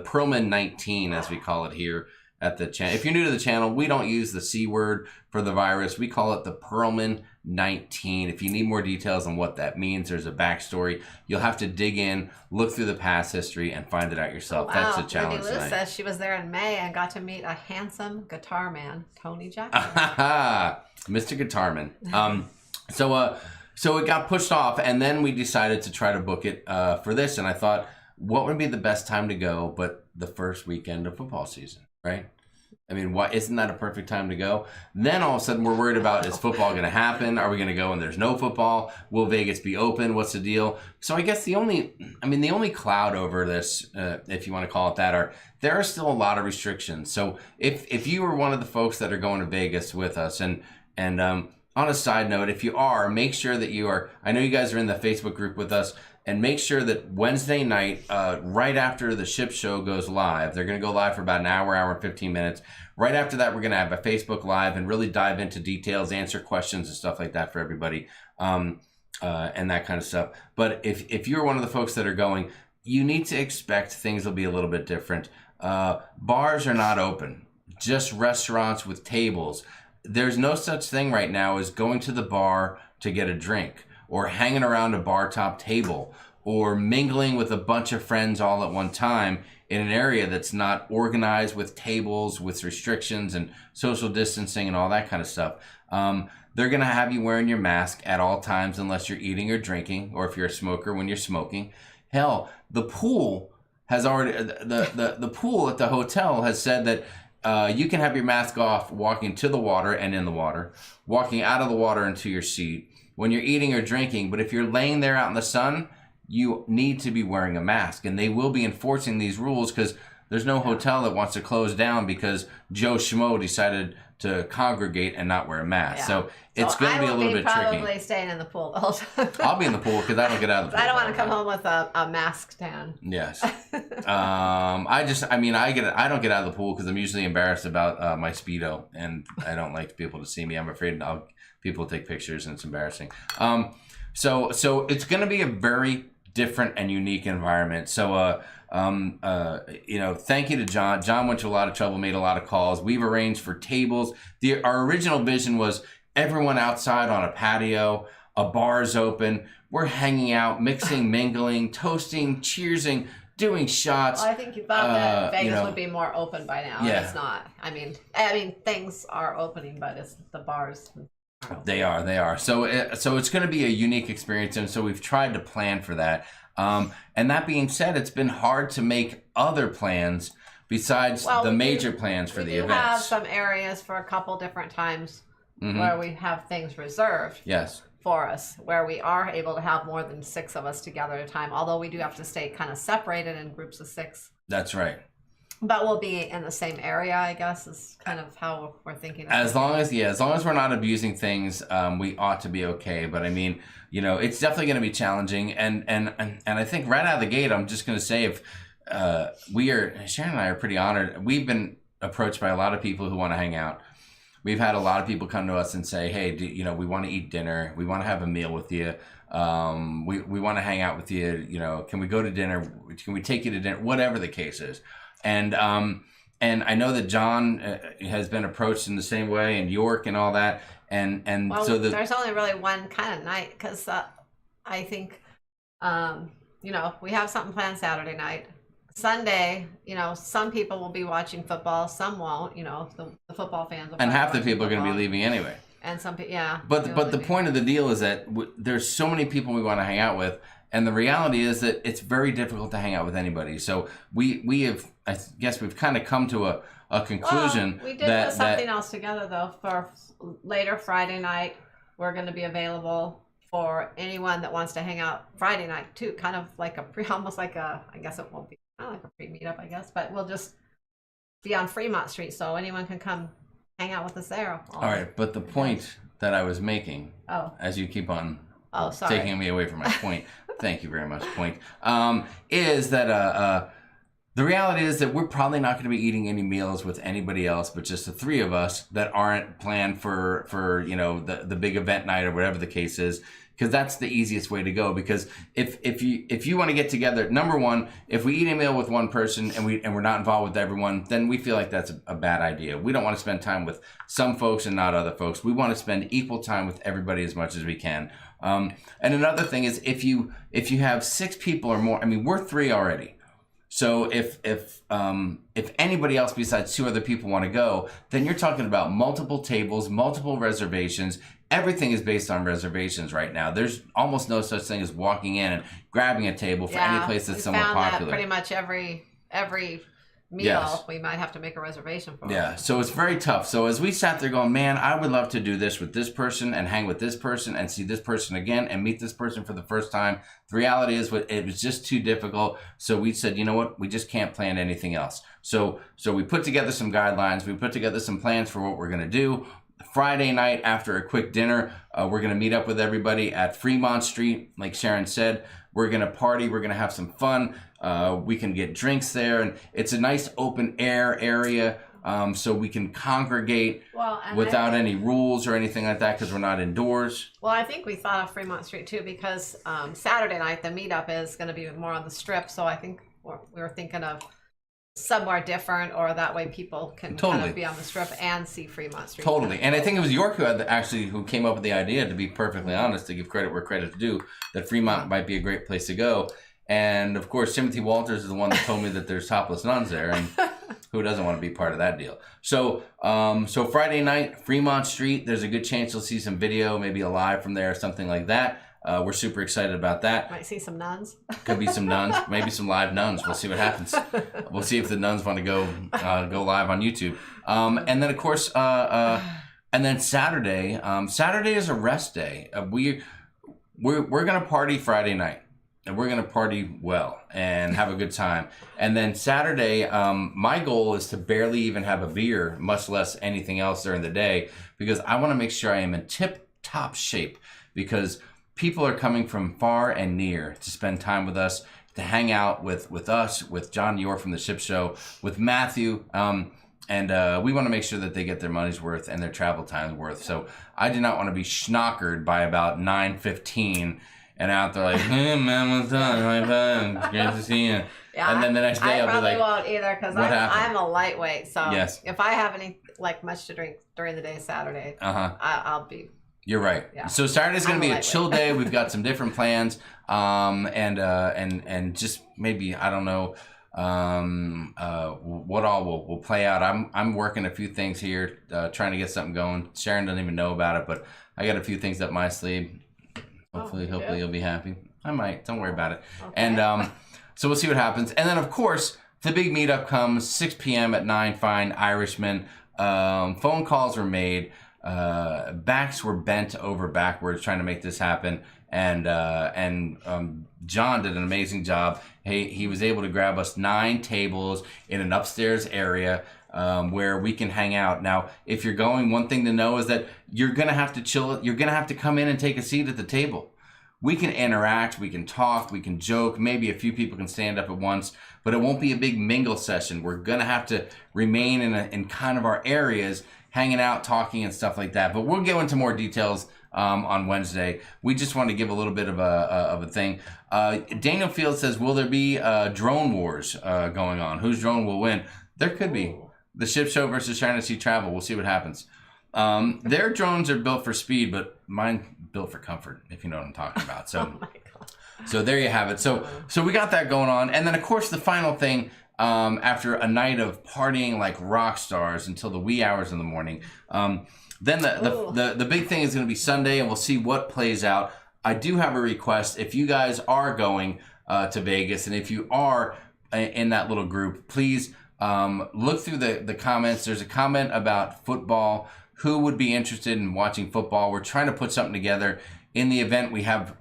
Perlman 19, as we call it here at the channel. If you're new to the channel, we don't use the C word for the virus. We call it the Perlman 19. If you need more details on what that means, there's a backstory. You'll have to dig in, look through the past history, and find it out yourself. Wow. That's the challenge Lily Lou tonight. says she was there in May and got to meet a handsome guitar man, Tony Jackson. Mr. Guitarman. So it got pushed off, and then we decided to try to book it for this. And I thought, what would be the best time to go but the first weekend of football season, right? I mean, why isn't that a perfect time to go? Then all of a sudden we're worried about, is football going to happen? Are we going to go when there's no football? Will Vegas be open? What's the deal? So I guess the only cloud over this, if you want to call it that, there are still a lot of restrictions. So if you were one of the folks that are going to Vegas with us, and on a side note, if you are, make sure that you are, I know you guys are in the Facebook group with us, and make sure that Wednesday night, right after the ship show goes live, they're going to go live for about an hour and 15 minutes. Right after that, we're going to have a Facebook Live and really dive into details, answer questions and stuff like that for everybody, and that kind of stuff. But if you're one of the folks that are going, you need to expect things will be a little bit different. Bars are not open, just restaurants with tables. There's no such thing right now as going to the bar to get a drink, or hanging around a bar top table, or mingling with a bunch of friends all at one time in an area that's not organized with tables, with restrictions and social distancing and all that kind of stuff. They're going to have you wearing your mask at all times unless you're eating or drinking, or if you're a smoker when you're smoking. Hell, the pool has already, the pool at the hotel has said that you can have your mask off walking to the water and in the water, walking out of the water into your seat, when you're eating or drinking. But if you're laying there out in the sun, you need to be wearing a mask. And they will be enforcing these rules, because there's no hotel that wants to close down because Joe Schmo decided to congregate and not wear a mask. Yeah. So it's going to be a little bit tricky. I will be probably staying in the pool the whole time. I'll be in the pool because I don't get out of the pool. I don't want to come home with a mask tan. Yes. I don't get out of the pool because I'm usually embarrassed about my Speedo, and I don't like people to see me. I'm afraid people take pictures and it's embarrassing. So it's going to be a very different and unique environment. So, thank you to John. John went to a lot of trouble, made a lot of calls. We've arranged for tables. Our original vision was everyone outside on a patio, a bar's open. We're hanging out, mixing, mingling, toasting, cheersing, doing shots. Well, I think you thought that Vegas would be more open by now. Yeah. It's not. I mean, things are opening, but it's the bars. They are. So it's going to be a unique experience, and so we've tried to plan for that. And that being said, it's been hard to make other plans besides the major plans for the events. We have some areas for a couple different times where we have things reserved. Yes. For us, where we are able to have more than 6 of us together at a time, although we do have to stay kind of separated in groups of 6. That's right. But we'll be in the same area, I guess, is kind of how we're thinking. As long as we're not abusing things, we ought to be okay. But I mean, it's definitely going to be challenging. And I think right out of the gate, I'm just going to say, if Sharon and I are pretty honored. We've been approached by a lot of people who want to hang out. We've had a lot of people come to us and say, hey, we want to eat dinner. We want to have a meal with you. We want to hang out with you. Can we go to dinner? Can we take you to dinner? Whatever the case is. And I know that John has been approached in the same way, and York and all that. There's only really one kind of night, because I think, we have something planned Saturday night. Sunday, some people will be watching football, some won't. The football fans will. And half the people are going to be leaving anyway. And some people, yeah. But the point of the deal is that there's so many people we want to hang out with, And the reality is that it's very difficult to hang out with anybody. So we have, I guess we've kind of come to a conclusion. Well, we did put something else together though for later Friday night. We're going to be available for anyone that wants to hang out Friday night too. Kind of like almost like a, I guess it won't be kind of like a pre-meetup, I guess, but we'll just be on Fremont Street, so anyone can come hang out with us there. All right, but the point that I was making, as you keep on taking me away from my point, thank you very much, point, is that the reality is that we're probably not going to be eating any meals with anybody else but just the three of us that aren't planned for you know, the big event night or whatever the case is, because that's the easiest way to go. Because if you want to get together, number one, if we eat a meal with one person and we're not involved with everyone, then we feel like that's a bad idea. We don't want to spend time with some folks and not other folks. We want to spend equal time with everybody as much as we can. And another thing is if you have 6 people or more, I mean, we're 3 already. So if anybody else besides 2 other people want to go, then you're talking about multiple tables, multiple reservations. Everything is based on reservations right now. There's almost no such thing as walking in and grabbing a table for any place that's somewhat popular. That pretty much every meal, we might have to make a reservation for. Yeah, so it's very tough. So as we sat there going, man, I would love to do this with this person and hang with this person and see this person again and meet this person for the first time. The reality is it was just too difficult. So we said, you know what, we just can't plan anything else. So we put together some guidelines. We put together some plans for what we're going to do. Friday night after a quick dinner, we're going to meet up with everybody at Fremont Street. Like Sharon said, we're going to party. We're going to have some fun. We can get drinks there. And it's a nice open air area, so we can congregate without any rules or anything like that because we're not indoors. Well, I think we thought of Fremont Street too because Saturday night, the meetup is going to be more on the strip. So I think we were thinking of somewhere different, or that way people can kind of be on the strip and see Fremont Street. Totally. And I think it was York who came up with the idea, to be perfectly honest, to give credit where credit's due, that Fremont might be a great place to go. And of course, Timothy Walters is the one that told me that there's topless nuns there, and who doesn't want to be part of that deal? So, so Friday night, Fremont Street, there's a good chance you'll see some video, maybe a live from there or something like that. We're super excited about that. Might see some nuns. Could be some nuns, maybe some live nuns. We'll see what happens. We'll see if the nuns want to go live on YouTube. And then of course, and then Saturday. Saturday is a rest day. We're gonna party Friday night, and we're gonna party well and have a good time. And then Saturday, my goal is to barely even have a beer, much less anything else during the day, because I want to make sure I am in tip-top shape, because people are coming from far and near to spend time with us, to hang out with us, with John York from the Ship Show, with Matthew, and we want to make sure that they get their money's worth and their travel time's worth. So I do not want to be schnockered by about 9:15 and out there like, hey man, what's up? High five. Great to see you. Yeah, and then the next day I'll be like, won't either, because I'm a lightweight. So if I have any much to drink during the day Saturday, I'll be. You're right. Yeah. So Saturday's going to be a chill day. We've got some different plans, and just maybe, I don't know what all will play out. I'm working a few things here, trying to get something going. Sharon doesn't even know about it, but I got a few things up my sleeve. Hopefully you'll be happy. I might. Don't worry about it. Okay. And so we'll see what happens. And then of course the big meetup comes 6 p.m. at 9 Fine Irishman. Phone calls were made. Backs were bent over backwards trying to make this happen, and John did an amazing job. He was able to grab us 9 tables in an upstairs area where we can hang out. Now, if you're going, one thing to know is that you're gonna have to chill. You're gonna have to come in and take a seat at the table. We can interact, we can talk, we can joke. Maybe a few people can stand up at once, but it won't be a big mingle session. We're gonna have to remain in kind of our areas, hanging out, talking, and stuff like that. But we'll go into more details on Wednesday. We just want to give a little bit of a thing. Daniel Field says, will there be drone wars going on? Whose drone will win? There could be. The Ship Show versus Sharon and Jamie Travel. We'll see what happens. Their drones are built for speed, but mine built for comfort, if you know what I'm talking about. So, so there you have it. So we got that going on. And then, of course, the final thing, after a night of partying like rock stars until the wee hours in the morning, then the big thing is going to be Sunday, and we'll see what plays out. I do have a request. If you guys are going to Vegas, and if you are in that little group, please look through the comments. There's a comment about football. Who would be interested in watching football? We're trying to put something together. In the event, we have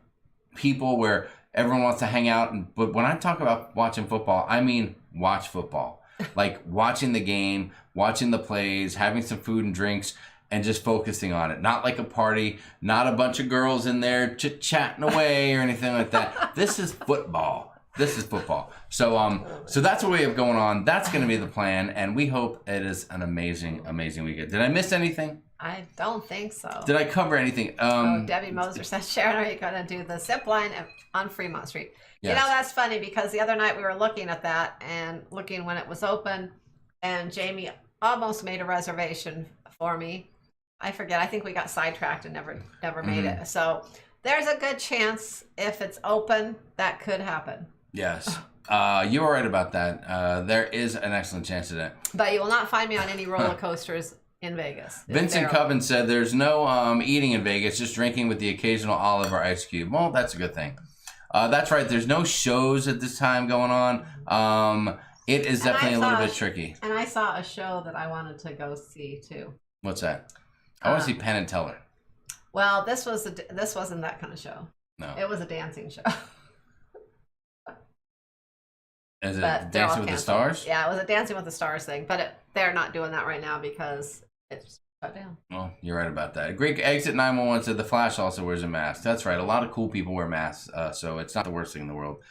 people where everyone wants to hang out. But when I talk about watching football, I mean watch football. Like watching the game, watching the plays, having some food and drinks, and just focusing on it. Not like a party, not a bunch of girls in there chit-chatting away or anything like that. This is football. This is football. So so that's what we have going on. That's going to be the plan, and we hope it is an amazing, amazing weekend. Did I miss anything? I don't think so. Did I cover anything? Debbie Moser says, Sharon, are you going to do the zip line on Fremont Street? Yes. You know, that's funny because the other night we were looking at that and looking when it was open, and Jamie almost made a reservation for me. I forget. I think we got sidetracked and never made it. So there's a good chance if it's open, that could happen. Yes. You are right about that. There is an excellent chance of that. But you will not find me on any roller coasters in Vegas. Vincent Coven said there's no eating in Vegas, just drinking with the occasional olive or ice cube. Well, that's a good thing. That's right. There's no shows at this time going on. It is definitely a little bit tricky. And I saw a show that I wanted to go see too. What's that? I want to see Penn and Teller. Well, this wasn't that kind of show. No. It was a dancing show. Is it Dancing with the Stars? Yeah, it was a Dancing with the Stars thing, but they're not doing that right now because it's shut down. Well, you're right about that. Great Exit 911 said the Flash also wears a mask. That's right. A lot of cool people wear masks, so it's not the worst thing in the world.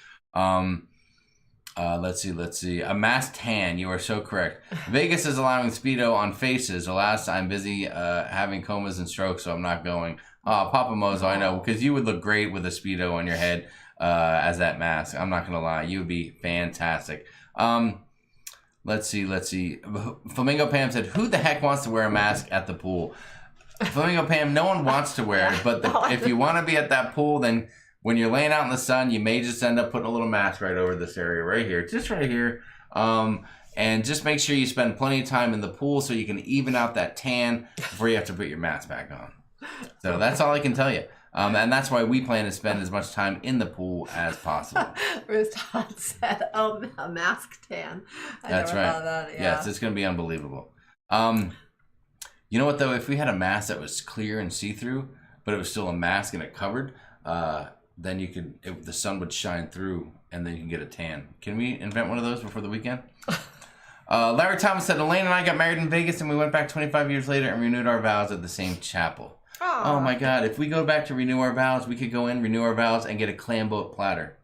Let's see. A mask tan. You are so correct. Vegas is allowing Speedo on faces. Alas, I'm busy having comas and strokes, so I'm not going. Papa Mozo, I know, because you would look great with a Speedo on your head as that mask. I'm not going to lie. You would be fantastic. Let's see. Flamingo Pam said, who the heck wants to wear a mask at the pool? Flamingo Pam, no one wants to wear it, but if you want to be at that pool, then when you're laying out in the sun, you may just end up putting a little mask right over this area right here. Just right here. And just make sure you spend plenty of time in the pool so you can even out that tan before you have to put your mask back on. So that's all I can tell you. And that's why we plan to spend as much time in the pool as possible. Ruth Todd said, a mask tan. That's right. That, yeah. Yes, it's going to be unbelievable. You know what, though? If we had a mask that was clear and see-through, but it was still a mask and it covered, then you could, the sun would shine through and then you can get a tan. Can we invent one of those before the weekend? Larry Thomas said, Elaine and I got married in Vegas and we went back 25 years later and renewed our vows at the same chapel. Aww. Oh my God. If we go back to renew our vows, we could go in, renew our vows, and get a clam boat platter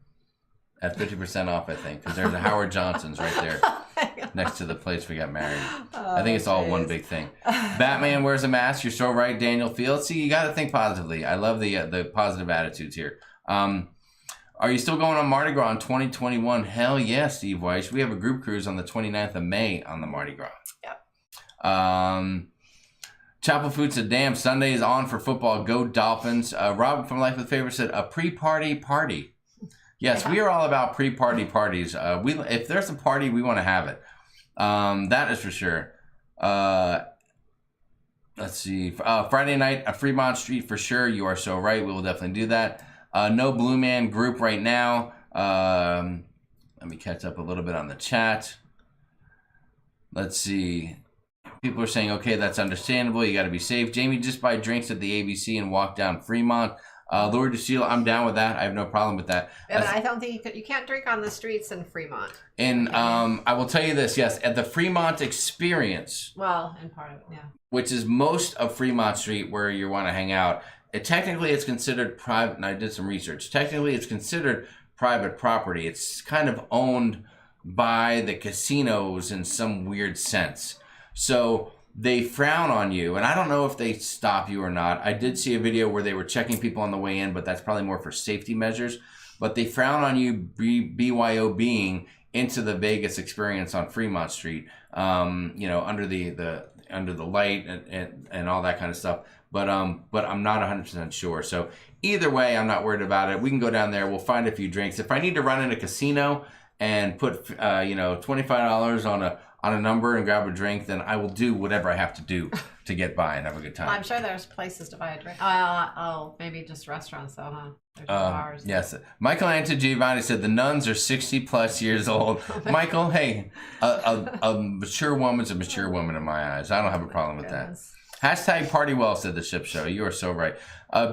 at 50% off, I think, because there's a Howard Johnson's right there next to the place we got married. I think it's all one big thing. Batman wears a mask. You're so right, Daniel Fields. See, you got to think positively. I love the positive attitudes here. Are you still going on Mardi Gras in 2021? Hell yeah, Steve Weiss. We have a group cruise on the 29th of May on the Mardi Gras. Yep. Chapel Food said, damn, Sunday is on for football. Go Dolphins. Robin from Life with Favor said, a pre-party party. Yes, we are all about pre-party parties. If there's a party, we want to have it. That is for sure. Let's see. Friday night, a Fremont Street for sure. You are so right. We will definitely do that. No Blue Man group right now. Let me catch up a little bit on the chat. Let's see. People are saying, okay, that's understandable. You got to be safe. Jamie, just buy drinks at the ABC and walk down Fremont. Lori DeShiel, I'm down with that. I have no problem with that. Yeah, but I don't think you can't drink on the streets in Fremont. And I will tell you this, yes, at the Fremont Experience. Well, in part of it, yeah. Which is most of Fremont Street where you want to hang out. Technically, it's considered private, and I did some research. Technically, it's considered private property. It's kind of owned by the casinos in some weird sense. So they frown on you, and I don't know if they stop you or not. I did see a video where they were checking people on the way in, but that's probably more for safety measures. But they frown on you BYOBing into the Vegas Experience on Fremont Street, under the light and all that kind of stuff. But I'm not 100% sure. So either way, I'm not worried about it. We can go down there. We'll find a few drinks. If I need to run in a casino and put $25 on a number and grab a drink, then I will do whatever I have to do to get by and have a good time. Well, I'm sure there's places to buy a drink. Maybe just restaurants though, huh? There's bars. Yes. Michael Anton Giovanni said the nuns are 60 plus years old. Michael, hey, a mature woman's a mature woman in my eyes. I don't have a problem with that. Hashtag party well, said the ship show. You are so right.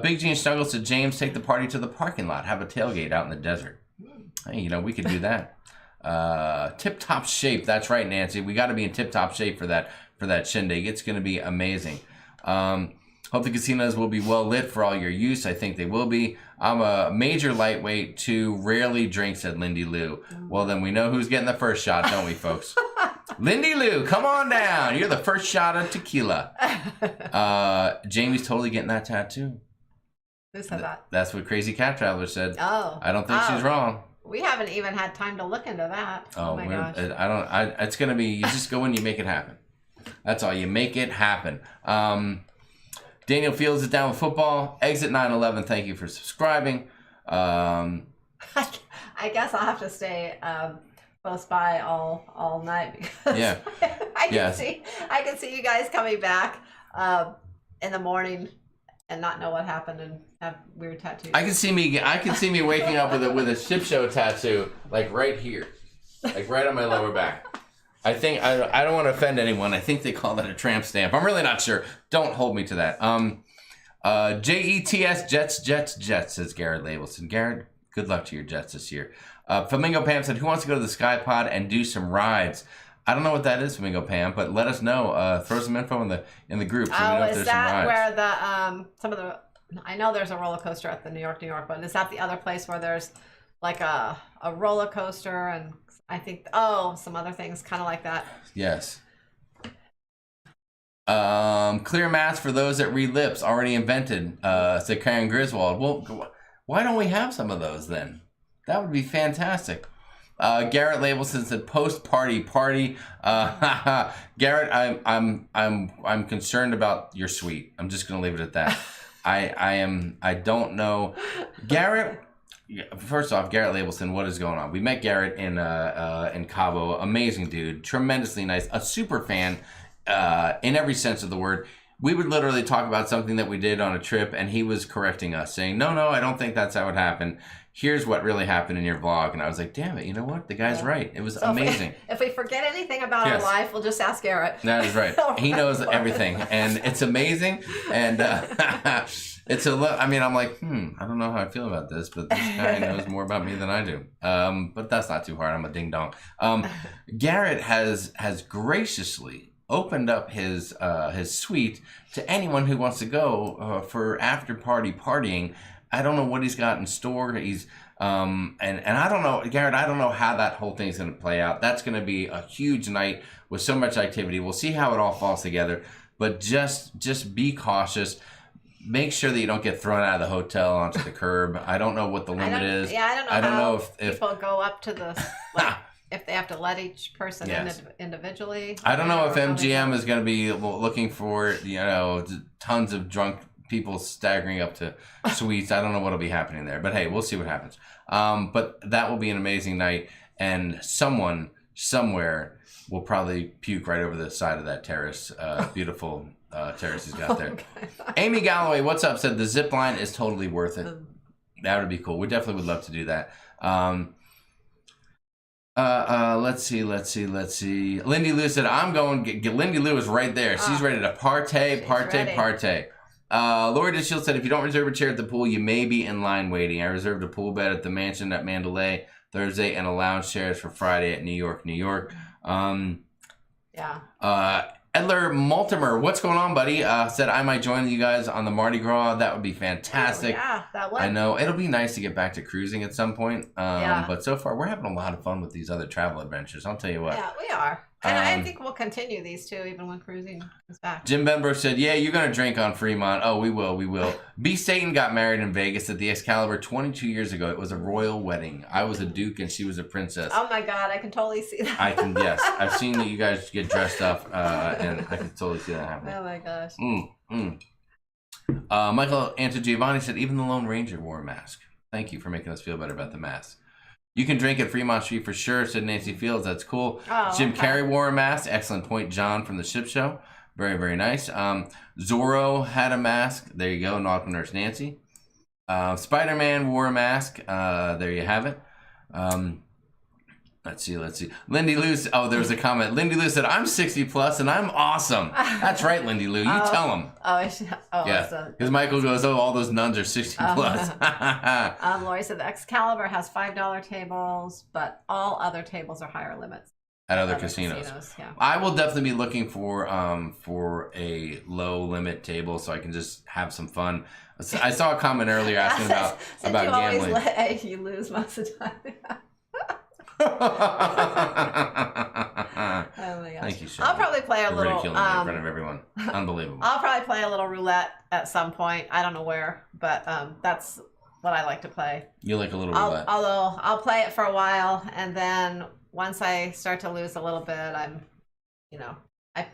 Big Gene Snuggle said, James, take the party to the parking lot. Have a tailgate out in the desert. Hey, we could do that. Tip-top shape. That's right, Nancy. We got to be in tip-top shape for that shindig. It's going to be amazing. Hope the casinos will be well lit for all your use. I think they will be. I'm a major lightweight too. Rarely drink, said Lindy Lou. Well, then we know who's getting the first shot, don't we, folks? Lindy Lou, come on down. You're the first shot of tequila. Jamie's totally getting that tattoo. Who said that? That's what Crazy Cat Traveler said. Oh. I don't think she's wrong. We haven't even had time to look into that. Oh my gosh. It's going to be, you just go in, you make it happen. That's all. You make it happen. Daniel Fields is down with football. Exit 911. Thank you for subscribing. I guess I'll have to stay close by all night because I can see you guys coming back in the morning and not know what happened and have weird tattoos. I can see me waking up with a ship show tattoo like right here, like right on my lower back. I think I don't want to offend anyone. I think they call that a tramp stamp. I'm really not sure. Don't hold me to that. JETS Jets says Garrett Labelson. Garrett, good luck to your Jets this year. Flamingo Pam said, who wants to go to the Sky Pod and do some rides? I don't know what that is, Flamingo Pam, but let us know. Throw some info in the group so we know if there's some rides. Where the some of the? I know there's a roller coaster at the New York, but is that the other place where there's like a roller coaster and I think some other things kind of like that? Yes. Clear mask for those that read lips already invented. Said Karen Griswold. Well, why don't we have some of those then? That would be fantastic. Garrett Labelson said post party. Garrett, I'm concerned about your suite. I'm just gonna leave it at that. I don't know. Garrett, first off, Garrett Labelson, what is going on? We met Garrett in Cabo. Amazing dude, tremendously nice, a super fan in every sense of the word. We would literally talk about something that we did on a trip, and he was correcting us, saying, no, I don't think that's how it happened. Here's what really happened in your vlog. And I was like, damn it, you know what? The guy's right. It was amazing. If we forget anything about our life, we'll just ask Garrett. That is right. He knows everything. And it's amazing. And I'm like, I don't know how I feel about this, but this guy knows more about me than I do. But that's not too hard. I'm a ding dong. Garrett has graciously opened up his suite to anyone who wants to go for after party partying. I don't know what he's got in store. He's and I don't know, Garrett, I don't know how that whole thing's going to play out. That's going to be a huge night with so much activity. We'll see how it all falls together, but just be cautious. Make sure that you don't get thrown out of the hotel onto the curb. I don't know what the limit is. Yeah, I don't know if people go up to the if they have to let each person in individually. I don't know if MGM is going to be looking for tons of drunk people staggering up to suites. I don't know what'll be happening there, but hey, we'll see what happens. But that will be an amazing night, and someone somewhere will probably puke right over the side of that terrace. Beautiful terrace he's got there. Amy Galloway, what's up? Said the zip line is totally worth it. That would be cool. We definitely would love to do that. Let's see. Lindy Lou said, I'm going. Lindy Lou is right there. She's ready to partay. Lori DeShield said, if you don't reserve a chair at the pool, you may be in line waiting. I reserved a pool bed at the mansion at Mandalay Thursday and a lounge chairs for Friday at New York. Edler Multimer, what's going on, buddy? Said I might join you guys on the Mardi Gras. That would be fantastic. Yeah, that would. I know. It'll be nice to get back to cruising at some point. But so far, we're having a lot of fun with these other travel adventures. I'll tell you what. Yeah, we are. And I think we'll continue these too, even when cruising is back. Jim Benbrook said, yeah, you're going to drink on Fremont. Oh, we will. B. Satan got married in Vegas at the Excalibur 22 years ago. It was a royal wedding. I was a duke and she was a princess. Oh my God, I can totally see that. Yes. I've seen that you guys get dressed up and I can totally see that happening. Oh my gosh. Michael Antogiovanni said, even the Lone Ranger wore a mask. Thank you for making us feel better about the mask. You can drink at Fremont Street for sure, said Nancy Fields. That's cool. Oh, Jim okay. Carrey wore a mask. Excellent point, John from the Ship Show. Very, very nice. Zorro had a mask. There you go, Nautical Nurse Nancy. Spider-Man wore a mask. There you have it. Let's see. Lindy Lou, there was a comment. Lindy Lou said, I'm 60 plus and I'm awesome. That's right, Lindy Lou. You tell him. Yeah. Because Michael goes, all those nuns are 60 plus. Lori said the Excalibur has $5 tables, but all other tables are higher limits. At other casinos. Yeah. I will definitely be looking for a low limit table so I can just have some fun. I saw a comment earlier asking about gambling. You lose most of the time. Oh my gosh. Thank you, Sharon. I'll probably play a little ridiculing me in front of everyone. Unbelievable. I'll probably play a little roulette at some point. I don't know where, but that's what I like to play. You like a little roulette? Although I'll play it for a while, and then once I start to lose a little bit, I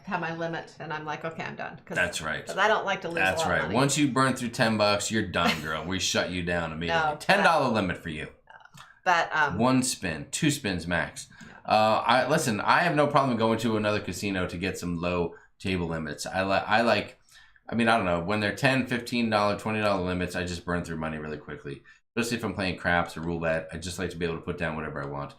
have my limit, and I'm like, okay, I'm done. That's right. Because I don't like to lose. That's a lot right. of money. Once you burn through $10, you're done, girl. We shut you down immediately. No, $10 limit for you. But one spin, 2 spins max. I have no problem going to another casino to get some low table limits. I don't know, when they're $10, $15, $20 limits, I just burn through money really quickly. Especially if I'm playing craps or roulette. I just like to be able to put down whatever I want.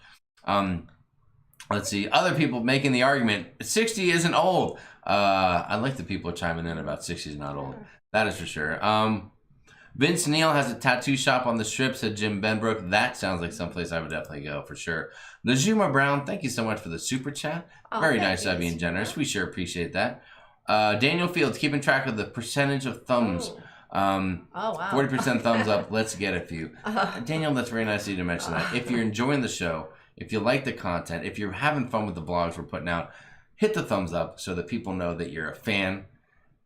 Let's see. Other people making the argument, 60 isn't old. I like the people chiming in about 60 is not old. That is for sure. Vince Neal has a tattoo shop on the Strip, said Jim Benbrook. That sounds like someplace I would definitely go for sure. Najuma Brown, thank you so much for the super chat. Very nice of you and generous. We sure appreciate that. Daniel Fields, keeping track of the percentage of thumbs. Wow. 40% thumbs up. Let's get a few. Daniel, that's very nice of you to mention that. If you're enjoying the show, if you like the content, if you're having fun with the vlogs we're putting out, hit the thumbs up so that people know that you're a fan.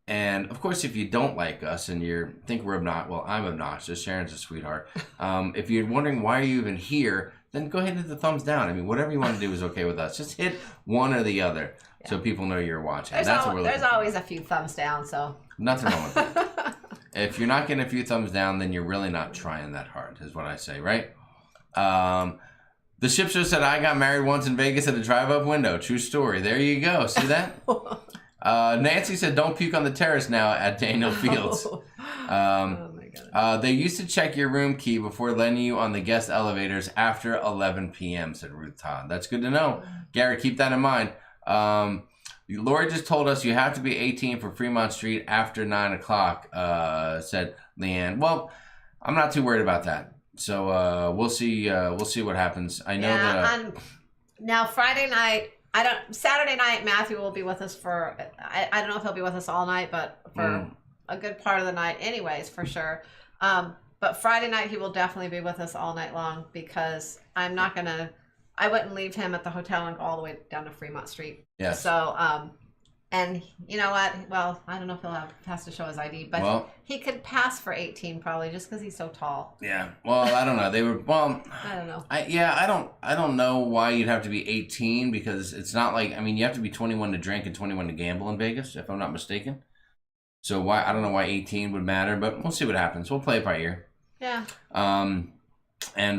And of course, if you don't like us and you think we're obnoxious, well, I'm obnoxious. Sharon's a sweetheart. If you're wondering why are you even here, then go ahead and hit the thumbs down. I mean, whatever you want to do is okay with us. Just hit one or the other so people know you're watching. There's always a few thumbs down, so nothing wrong with that. If you're not getting a few thumbs down, then you're really not trying that hard, is what I say, right? The Ship Show said, I got married once in Vegas at a drive-up window. True story. There you go. See that? Nancy said, don't puke on the terrace now at Daniel Fields. Oh my God. They used to check your room key before letting you on the guest elevators after 11 p.m., said Ruth Todd. That's good to know. Gary, keep that in mind. Lori just told us you have to be 18 for Fremont Street after 9 o'clock, said Leanne. Well, I'm not too worried about that. So we'll see what happens. I know that... now, Friday night... Saturday night, Matthew will be with us for, I don't know if he'll be with us all night, but for a good part of the night anyways, for sure. But Friday night, he will definitely be with us all night long because I wouldn't leave him at the hotel and go all the way down to Fremont Street. Yes. So, and you know what? Well, I don't know if has to show his ID, but he could pass for 18 probably just because he's so tall. Yeah. Well, I don't know. I don't know. I don't know why you'd have to be 18 because it's not like, you have to be 21 to drink and 21 to gamble in Vegas, if I'm not mistaken. So I don't know why 18 would matter, but we'll see what happens. We'll play it by ear. Yeah. And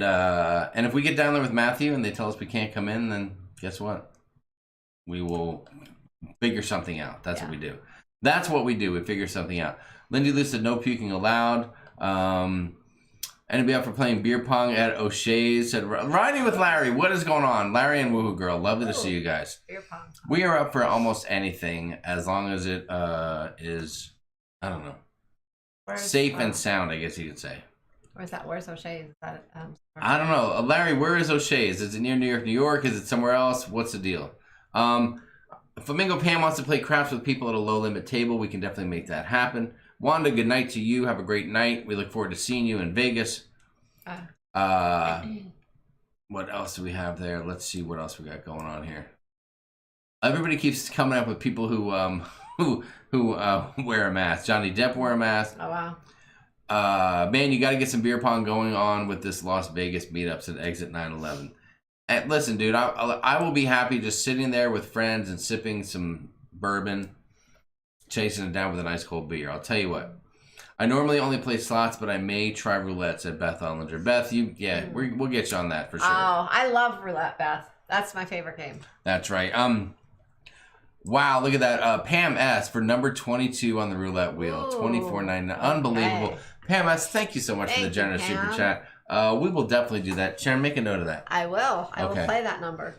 if we get down there with Matthew and they tell us we can't come in, then guess what? We will figure something out. That's what we do. That's what we do. We figure something out. Lindy Lou said no puking allowed. Anybody up for playing beer pong at O'Shea's? Said riding with Larry. What is going on? Larry and Woohoo Girl. Lovely to see you guys. Beer pong. We are up for almost anything as long as it is, I don't know, safe and sound, I guess you could say. Where's O'Shea's? Is that I don't know. Larry, where is O'Shea's? Is it near New York, New York? Is it somewhere else? What's the deal? Flamingo Pam wants to play craps with people at a low limit table. We can definitely make that happen. Wanda, good night to you. Have a great night. We look forward to seeing you in Vegas. What else do we have there? Let's see what else we got going on here. Everybody keeps coming up with people who wear a mask. Johnny Depp wore a mask. Oh wow. Man, you got to get some beer pong going on with this Las Vegas meetups at Exit 911. And listen, dude, I will be happy just sitting there with friends and sipping some bourbon, chasing it down with a nice cold beer. I'll tell you what. I normally only play slots, but I may try roulette, said Beth Ellinger. Beth, we'll get you on that for sure. Oh, I love roulette, Beth. That's my favorite game. That's right. Wow, look at that. Pam S for number 22 on the roulette wheel. $24.99. Unbelievable. Okay. Pam S, thank you so much for the generous super chat. We will definitely do that. Sharon, make a note of that. I will. I will play that number.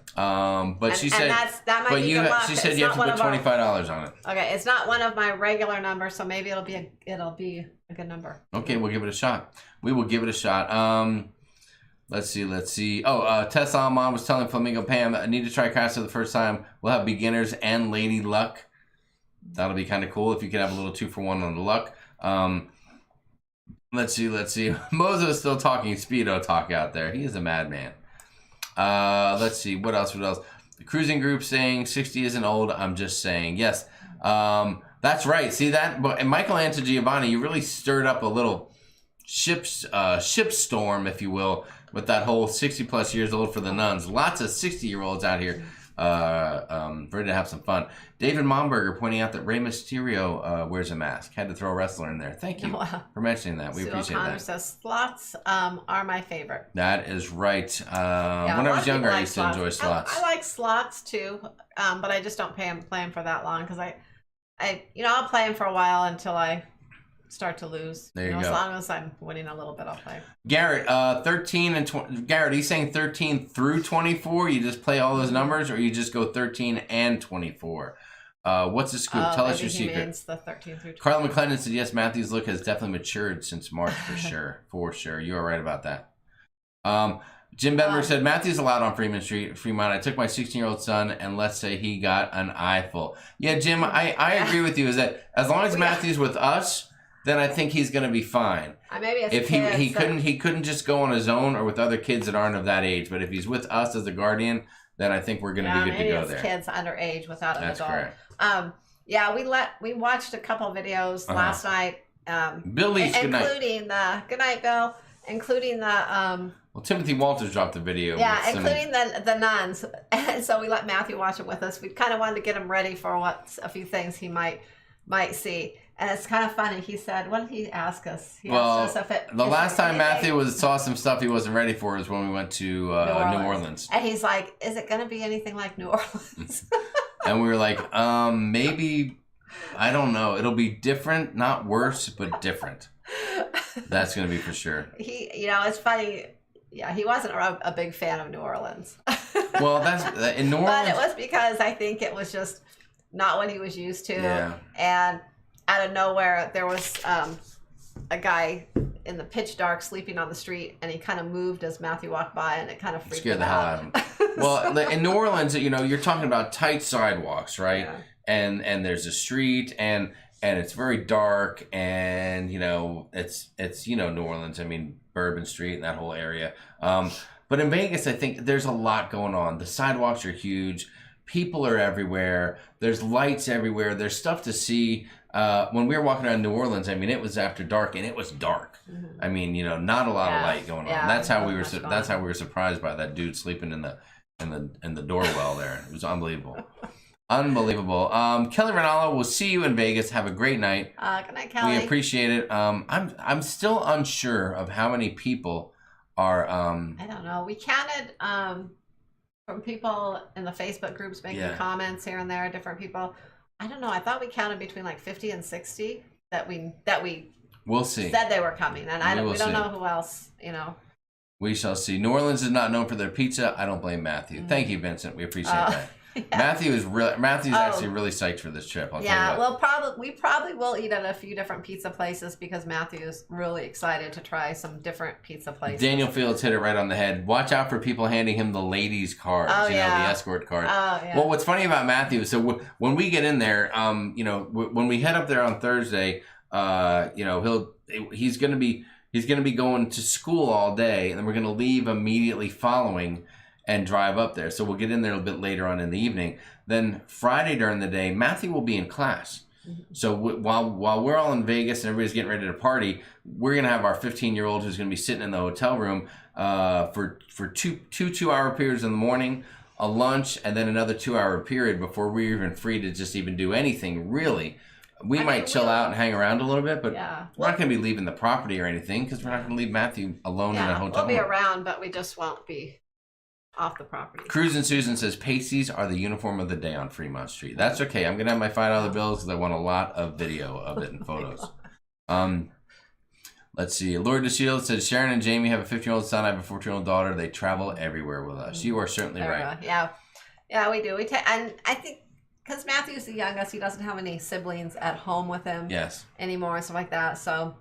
She said that might be good luck. She said you have to put $25 on it. Okay, it's not one of my regular numbers, so maybe it'll be a good number. Okay, we'll give it a shot. We will give it a shot. Let's see. Oh, Tess Almond was telling Flamingo Pam, I need to try Crash for the first time. We'll have beginners and Lady Luck. That'll be kind of cool if you could have a little 2-for-1 on the luck. Let's see. Mozo is still talking Speedo talk out there. He is a madman. Let's see. What else? The cruising group saying 60 isn't old. I'm just saying. Yes. That's right. See that? But Michael Antogiovanni, you really stirred up a little ship storm, if you will, with that whole 60 plus years old for the nuns. Lots of 60-year-olds out here ready to have some fun. David Momberger pointing out that Rey Mysterio wears a mask. Had to throw a wrestler in there. Thank you for mentioning that. We appreciate O'Connor that. says slots are my favorite. That is right. When I was younger, I used to enjoy slots. I like slots too, but I just don't play them for that long because I'll play them for a while until I start to lose. There you go. As long as I'm winning a little bit, I'll play. Garrett, 13 and 20. Garrett, are you saying 13 through 24? You just play all those numbers, or you just go 13 and 24? What's the scoop? Tell us your secret. Means the 13 through 24. Carla McClendon said, yes, Matthew's look has definitely matured since March, for sure. For sure. You are right about that. Jim Benberg said, Matthew's allowed on Fremont. I took my 16-year-old son, and let's say he got an eyeful. Yeah, Jim, I agree with you, is that as long as Matthew's with us, then I think he's going to be fine. Maybe if he couldn't just go on his own or with other kids that aren't of that age. But if he's with us as a guardian, then I think we're going to be good to go there. Kids underage without an That's adult. Correct. We watched a couple of videos last night. Bill Leach, good night. Good night, Bill. Including the well, Timothy Walters dropped the video. Yeah, including the nuns. And so we let Matthew watch it with us. We kind of wanted to get him ready for a few things he might see. And it's kind of funny. He said, what did he ask us? He asked us if the last time Matthew saw some stuff he wasn't ready for was when we went to New Orleans. And he's like, is it going to be anything like New Orleans? And we were like, maybe, I don't know. It'll be different, not worse, but different. That's going to be for sure. It's funny. Yeah, he wasn't a big fan of New Orleans. Well, that's in New Orleans. But it was because I think it was just not what he was used to. Yeah. And out of nowhere, there was a guy in the pitch dark sleeping on the street, and he kind of moved as Matthew walked by, and it kind of scared the hell out of him. Well, in New Orleans, you're talking about tight sidewalks, right? Yeah. And there's a street, and it's very dark, and it's New Orleans. I mean, Bourbon Street and that whole area. But in Vegas, I think there's a lot going on. The sidewalks are huge. People are everywhere. There's lights everywhere. There's stuff to see. When we were walking around New Orleans, I mean, it was after dark, and it was dark. Mm-hmm. I mean, not a lot of light going on. That's how we were. That's how we were surprised by that dude sleeping in the doorwell there. It was unbelievable, unbelievable. Kelly Rinaldo, we'll see you in Vegas. Have a great night. Good night, Kelly. We appreciate it. I'm still unsure of how many people are. I don't know. We counted from people in the Facebook groups making comments here and there. Different people. I don't know. I thought we counted between like 50 and 60 that we we'll see. Said they were coming, and we don't know who else. We shall see. New Orleans is not known for their pizza. I don't blame Matthew. Mm-hmm. Thank you, Vincent. We appreciate that. Yeah. Matthew's actually really psyched for this trip. I'll tell you what. We probably will eat at a few different pizza places because Matthew's really excited to try some different pizza places. Daniel Fields hit it right on the head. Watch out for people handing him the ladies' cards, the escort card. Oh, yeah. Well, what's funny about Matthew is when we get in there, when we head up there on Thursday, he's going to be going to school all day, and then we're going to leave immediately following and drive up there. So we'll get in there a bit later on in the evening. Then Friday during the day, Matthew will be in class. Mm-hmm. So while we're all in Vegas and everybody's getting ready to party, we're going to have our 15-year-old who's going to be sitting in the hotel room for two 2-hour periods in the morning, a lunch, and then another 2-hour period before we're even free to just even do anything really We might chill out and hang around a little bit, but we're not going to be leaving the property or anything because we're not going to leave Matthew alone in a hotel room. We'll be around, but we just won't be off the property. Cruisin' Susan says pasties are the uniform of the day on Fremont Street. That's okay. I'm going to have my $5 bills because I want a lot of video of it and photos. Let's see. Lord DeShield says, Sharon and Jamie have a 15-year-old son. I have a 14-year-old daughter. They travel everywhere with us. You are certainly right. Yeah, we do. And I think because Matthew's the youngest, he doesn't have any siblings at home with him anymore and stuff like that. So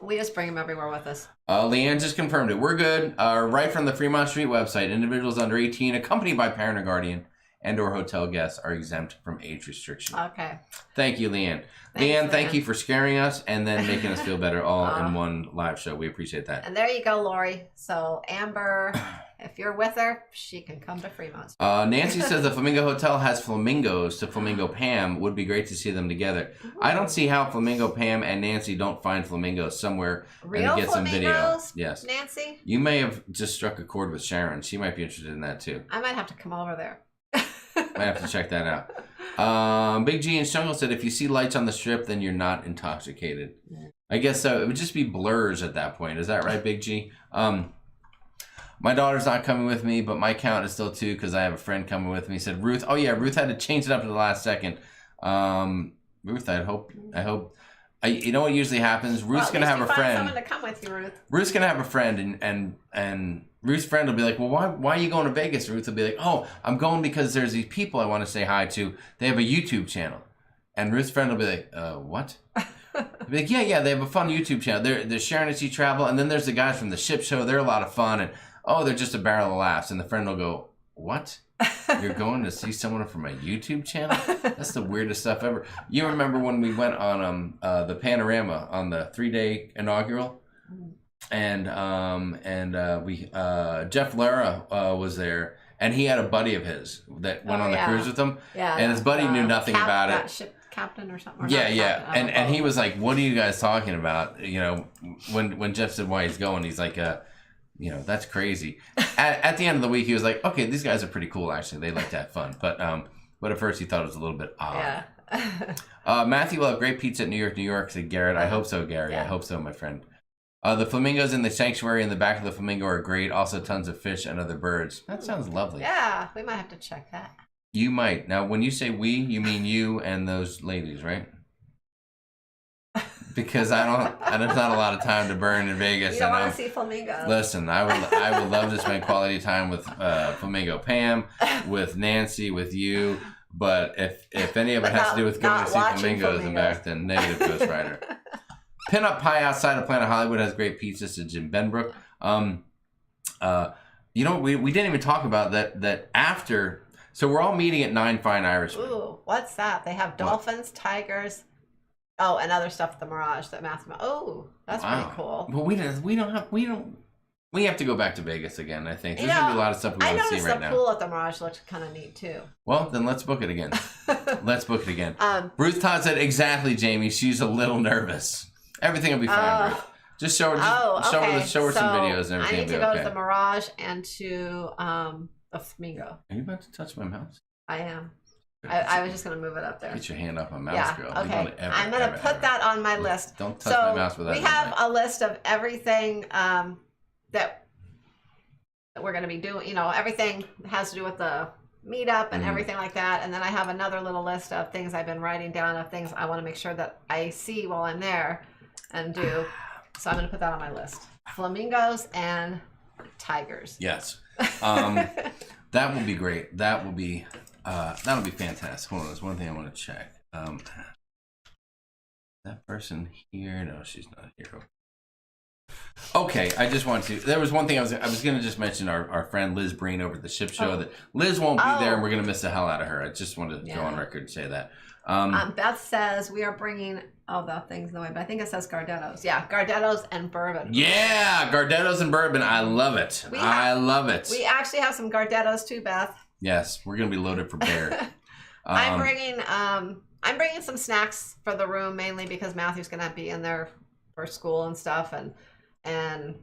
we just bring him everywhere with us. Leanne just confirmed it. We're good. Right from the Fremont Street website, individuals under 18 accompanied by parent or guardian and or hotel guests are exempt from age restriction. Okay. Thank you, Leanne. Leanne, thank you for scaring us and then making us feel better all in one live show. We appreciate that. And there you go, Lori. So Amber, if you're with her, she can come to Fremont. Nancy says the Flamingo Hotel has flamingos to Flamingo Pam. Would be great to see them together. Ooh. I don't see how Flamingo Pam and Nancy don't find flamingos somewhere and get some video. Yes. Nancy? You may have just struck a chord with Sharon. She might be interested in that too. I might have to come over there. Might have to check that out. Big G and Jungle said if you see lights on the strip, then you're not intoxicated. I guess so. It would just be blurs at that point. Is that right, Big G? My daughter's not coming with me, but my count is still 2 because I have a friend coming with me. He said Ruth. Oh yeah, Ruth had to change it up to the last second. Ruth, I hope. You know what usually happens? Ruth's gonna have a friend. Someone to come with you, Ruth. Ruth's gonna have a friend, and Ruth's friend will be like, well, why are you going to Vegas? Ruth will be like, oh, I'm going because there's these people I want to say hi to. They have a YouTube channel. And Ruth's friend will be like, what? I'll be like, yeah, they have a fun YouTube channel. They're Sharon and Jamie Travel, and then there's the guys from the Ship Show. They're a lot of fun, and they're just a barrel of laughs. And the friend will go, what? You're going to see someone from a YouTube channel? That's the weirdest stuff ever. You remember when we went on the Panorama on the 3-day inaugural? And Jeff Lara was there, and he had a buddy of his that went on the cruise with him. Yeah, and his buddy knew nothing about it. Ship captain or something. Or yeah. And he was like, "What are you guys talking about?" You know, when Jeff said why he's going, he's like, that's crazy. At the end of the week, he was like, "Okay, these guys are pretty cool. Actually, they like to have fun." But at first he thought it was a little bit odd. Yeah. Matthew will have great pizza at New York. Said Garrett. I hope so, Gary. Yeah. I hope so, my friend. The flamingos in the sanctuary in the back of the flamingo are great. Also, tons of fish and other birds. That sounds lovely. Yeah, we might have to check that. You might. Now, when you say we, you mean you and those ladies, right? Because there's not a lot of time to burn in Vegas. You don't want to see flamingos. Listen, I would love to spend quality time with Flamingo Pam, with Nancy, with you. But if any of it has to do with going to see flamingos and back, then negative Ghost Rider. Pinup Pie outside of Planet Hollywood has great pizzas to Jim Benbrook. We didn't even talk about that after. So we're all meeting at 9 Fine Irishmen. Ooh, what's that? They have dolphins, tigers, and other stuff at the Mirage that Matthew. Oh, that's pretty cool. But we have to go back to Vegas again. I think there's gonna be a lot of stuff we want to see right now. I noticed the pool at the Mirage looked kind of neat too. Well, then let's book it again. Ruth Todd said exactly, Jamie. She's a little nervous. Everything will be fine, Ruth. Just show her some videos and everything. I need to go to the Mirage and to the Flamingo. Are you about to touch my mouse? I am. I was just going to move it up there. Get your hand off my mouse, girl. Okay. I'm going to put that on my list. Don't touch my mouse with that. We have a list of everything that we're going to be doing. Everything has to do with the meetup and everything like that. And then I have another little list of things I've been writing down of things I want to make sure that I see while I'm there and do. So I'm going to put that on my list. Flamingos and tigers. Yes. That will be great. That'll be fantastic. Hold on, there's one thing I want to check. That person here? No, she's not here. Okay, I just want to. There was one thing I was going to just mention our friend Liz Breen over at the Ship Show. That Liz won't be there, and we're going to miss the hell out of her. I just wanted to go on record and say that. Beth says we are bringing the things in the way, but I think it says Gardettos. Yeah, Gardettos and bourbon. Yeah, Gardettos and bourbon. I love it. I love it. We actually have some Gardettos too, Beth. Yes, we're gonna be loaded for bear. I'm bringing some snacks for the room mainly because Matthew's gonna be in there for school and stuff, and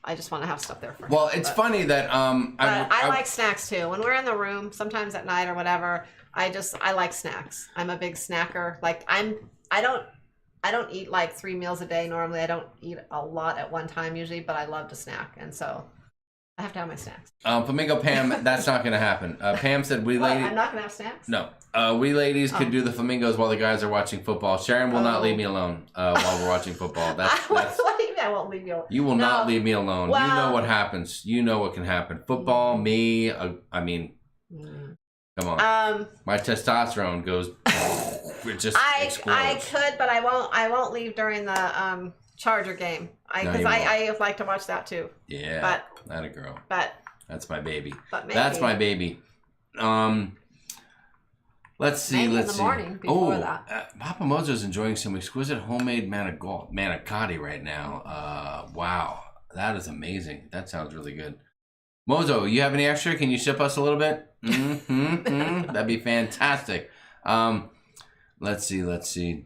I just want to have stuff there for him. Well, it's funny that I like snacks too. When we're in the room, sometimes at night or whatever, I like snacks. I'm a big snacker. Like I don't eat like 3 meals a day normally. I don't eat a lot at one time usually, but I love to snack, and so I have to have my snacks. Flamingo Pam, that's not going to happen. Pam said we ladies. I'm not going to have snacks? No. We ladies could do the flamingos while the guys are watching football. Sharon will not leave me alone while we're watching football. What do you mean I won't leave you alone? You will not leave me alone. Well, you know what happens. You know what can happen. Football, me, I mean, come on. My testosterone goes, it just explodes. I could, but I won't leave during the Charger game. Because I like to watch that too. Yeah, that a girl. But that's my baby. But maybe. That's my baby. Let's see. Maybe in the morning before that. Papa Mozo's enjoying some exquisite homemade manicotti right now. Wow, that is amazing. That sounds really good. Mozo, you have any extra? Can you ship us a little bit? That'd be fantastic. Let's see.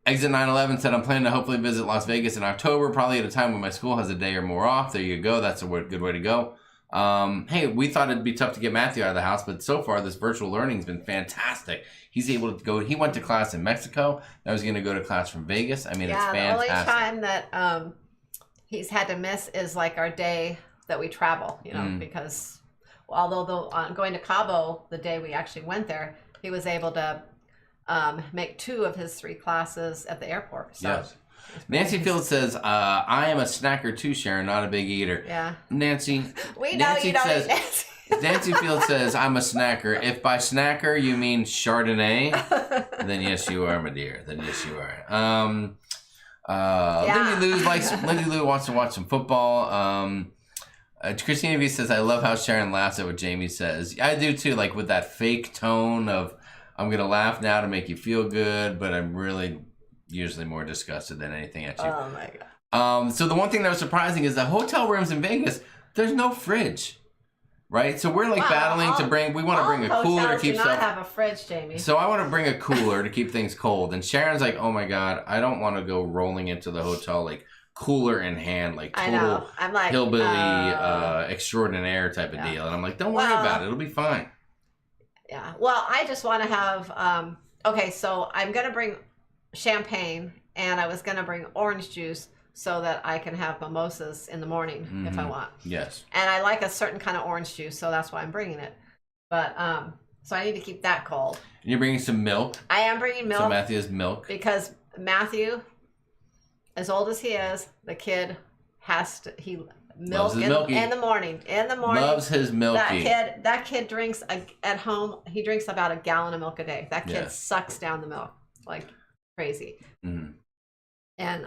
Exit 911 said, I'm planning to hopefully visit Las Vegas in October, probably at a time when my school has a day or more off. There you go. That's a good way to go. Hey, we thought it'd be tough to get Matthew out of the house, but so far this virtual learning has been fantastic. He's able to go. He went to class in Mexico. Now he's going to go to class from Vegas. I mean, it's fantastic. The only time that he's had to miss is like our day that we travel, because although going to Cabo, the day we actually went there, he was able to make 2 of his 3 classes at the airport. So. Yes. Nancy Field says, I am a snacker too, Sharon, not a big eater. Yeah. Nancy. We know you don't eat Nancy. Nancy Field says, I'm a snacker. If by snacker you mean Chardonnay, then yes you are, my dear. Then yes you are. Lindy Lou wants to watch some football. Christina V says, I love how Sharon laughs at what Jamie says. I do too, like with that fake tone of, I'm going to laugh now to make you feel good, but I'm really usually more disgusted than anything at you. Oh my God. So the one thing that was surprising is the hotel rooms in Vegas, there's no fridge, right? So we're like battling to bring, we want to bring a cooler to keep stuff. Do not have a fridge, Jamie. So I want to bring a cooler to keep things cold. And Sharon's like, oh my God, I don't want to go rolling into the hotel like cooler in hand, like total I'm like, hillbilly extraordinaire type of deal. And I'm like, don't worry about it. It'll be fine. Yeah. Well, I just want to have, okay, so I'm going to bring champagne and I was going to bring orange juice so that I can have mimosas in the morning if I want. Yes. And I like a certain kind of orange juice, so that's why I'm bringing it. But, so I need to keep that cold. And you're bringing some milk. I am bringing milk. So Matthew has milk. Because Matthew, as old as he is, the kid has to, milk in the morning. Loves his milky. That kid drinks at home. He drinks about a gallon of milk a day. That kid sucks down the milk like crazy. Mm-hmm. And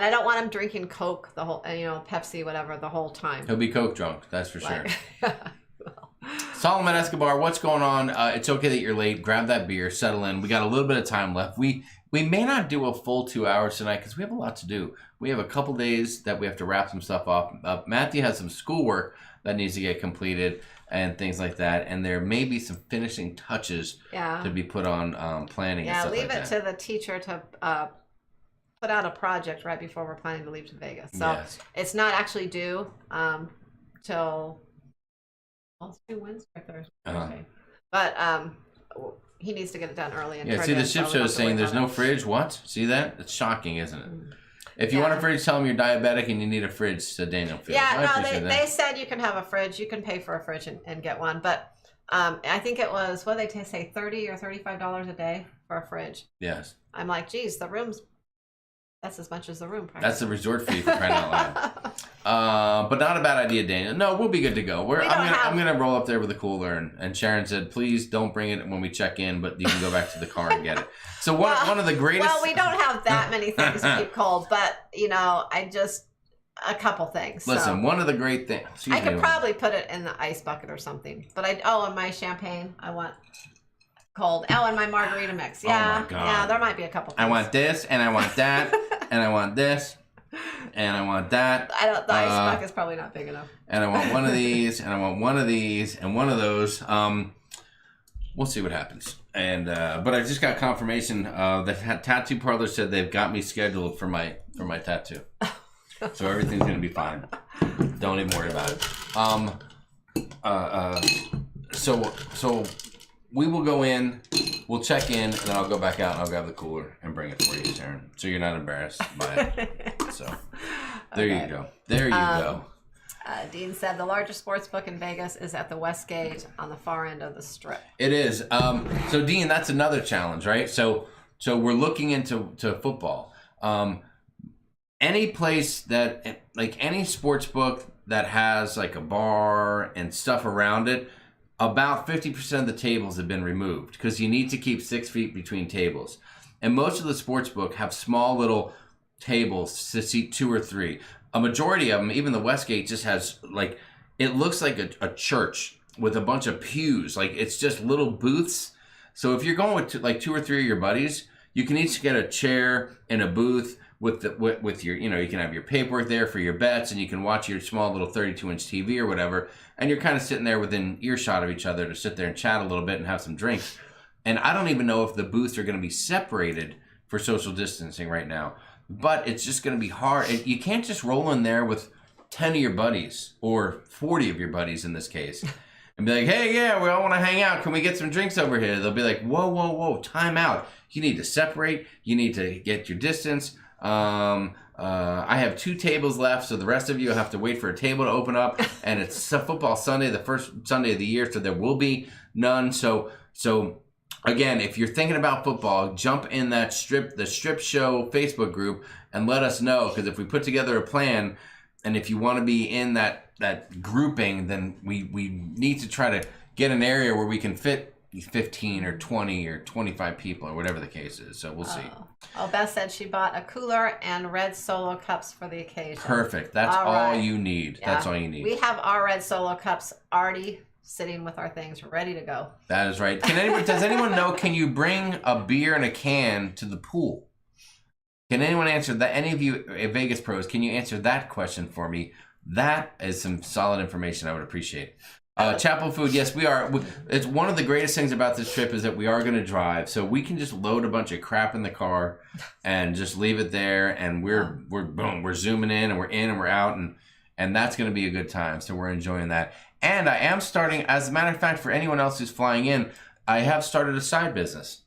I don't want him drinking Coke the whole, Pepsi, whatever, the whole time. He'll be Coke drunk. That's for sure. Solomon Escobar, what's going on? It's okay that you're late. Grab that beer. Settle in. We got a little bit of time left. We may not do a full 2 hours tonight because we have a lot to do. We have a couple days that we have to wrap some stuff up. Matthew has some schoolwork that needs to get completed and things like that. And there may be some finishing touches to be put on planning and stuff like that. Yeah, leave it to the teacher to put out a project right before we're planning to leave to Vegas. So it's not actually due till Wednesday or Thursday. But he needs to get it done early. And see, the ship show is saying there's no fridge. What? See that? It's shocking, isn't it? If you want a fridge, tell them you're diabetic and you need a fridge, said Daniel Fields. Yeah, no, they said you can have a fridge. You can pay for a fridge and get one. But I think it was, what did they say, $30 or $35 a day for a fridge? Yes. I'm like, geez, the room's, that's as much as the room price. That's the resort fee for crying out loud. But not a bad idea, Daniel. No, we'll be good to go. I'm gonna roll up there with a cooler, and Sharon said, please don't bring it when we check in, but you can go back to the car and get it. So one of the greatest. Well, we don't have that many things to keep cold, but I just a couple things. Listen, one of the great things. I could probably put it in the ice bucket or something, but and my champagne, I want cold. Oh, and my margarita mix. Yeah, oh my God. Yeah, there might be a couple things. I want this, and I want that, and I want this, and I want that. The ice bucket's probably not big enough. And I want one of these, and I want one of these, and one of those. We'll see what happens. And but I just got confirmation. The tattoo parlor said they've got me scheduled for my tattoo. So everything's going to be fine. Don't even worry about it. So we will go in, we'll check in, and then I'll go back out and I'll grab the cooler and bring it for you, Sharon. So you're not embarrassed by it. So there you go. There you go. Dean said the largest sports book in Vegas is at the Westgate on the far end of the Strip. It is. So Dean, that's another challenge, right? So we're looking into football. Any place that, like any sports book that has like a bar and stuff around it, about 50% of the tables have been removed because you need to keep 6 feet between tables. And most of the sports book have small little tables to seat 2 or 3. A majority of them, even the Westgate, just has like, it looks like a church with a bunch of pews. Like it's just little booths. So if you're going with like 2 or 3 of your buddies, you can each get a chair and a booth with your, you know, you can have your paperwork there for your bets, and you can watch your small little 32-inch TV or whatever, and you're kind of sitting there within earshot of each other to sit there and chat a little bit and have some drinks. And I don't even know if the booths are going to be separated for social distancing right now, but it's just going to be hard. You can't just roll in there with 10 of your buddies or 40 of your buddies in this case and be like, hey, yeah, we all want to hang out. Can we get some drinks over here? They'll be like, whoa, time out. You need to separate. You need to get your distance. I have 2 tables left, so the rest of you have to wait for a table to open up, and it's football Sunday, the first Sunday of the year, so there will be none. So again, if you're thinking about football, jump in the Strip Show Facebook group and let us know, because if we put together a plan, and if you want to be in that grouping, then we need to try to get an area where we can fit 15 or 20 or 25 people or whatever the case is. So we'll see. Oh, Beth said she bought a cooler and red Solo cups for the occasion. Perfect. That's all you need. Yeah. That's all you need. We have our red Solo cups already sitting with our things ready to go. That is right. Does anyone know, can you bring a beer in a can to the pool? Can anyone answer that? Any of you Vegas pros, can you answer that question for me? That is some solid information I would appreciate. Chapel food, yes, we are. It's one of the greatest things about this trip is that we are going to drive, so we can just load a bunch of crap in the car and just leave it there, and we're zooming in and we're out, and that's going to be a good time. So we're enjoying that. And I am starting, as a matter of fact, for anyone else who's flying in, I have started a side business.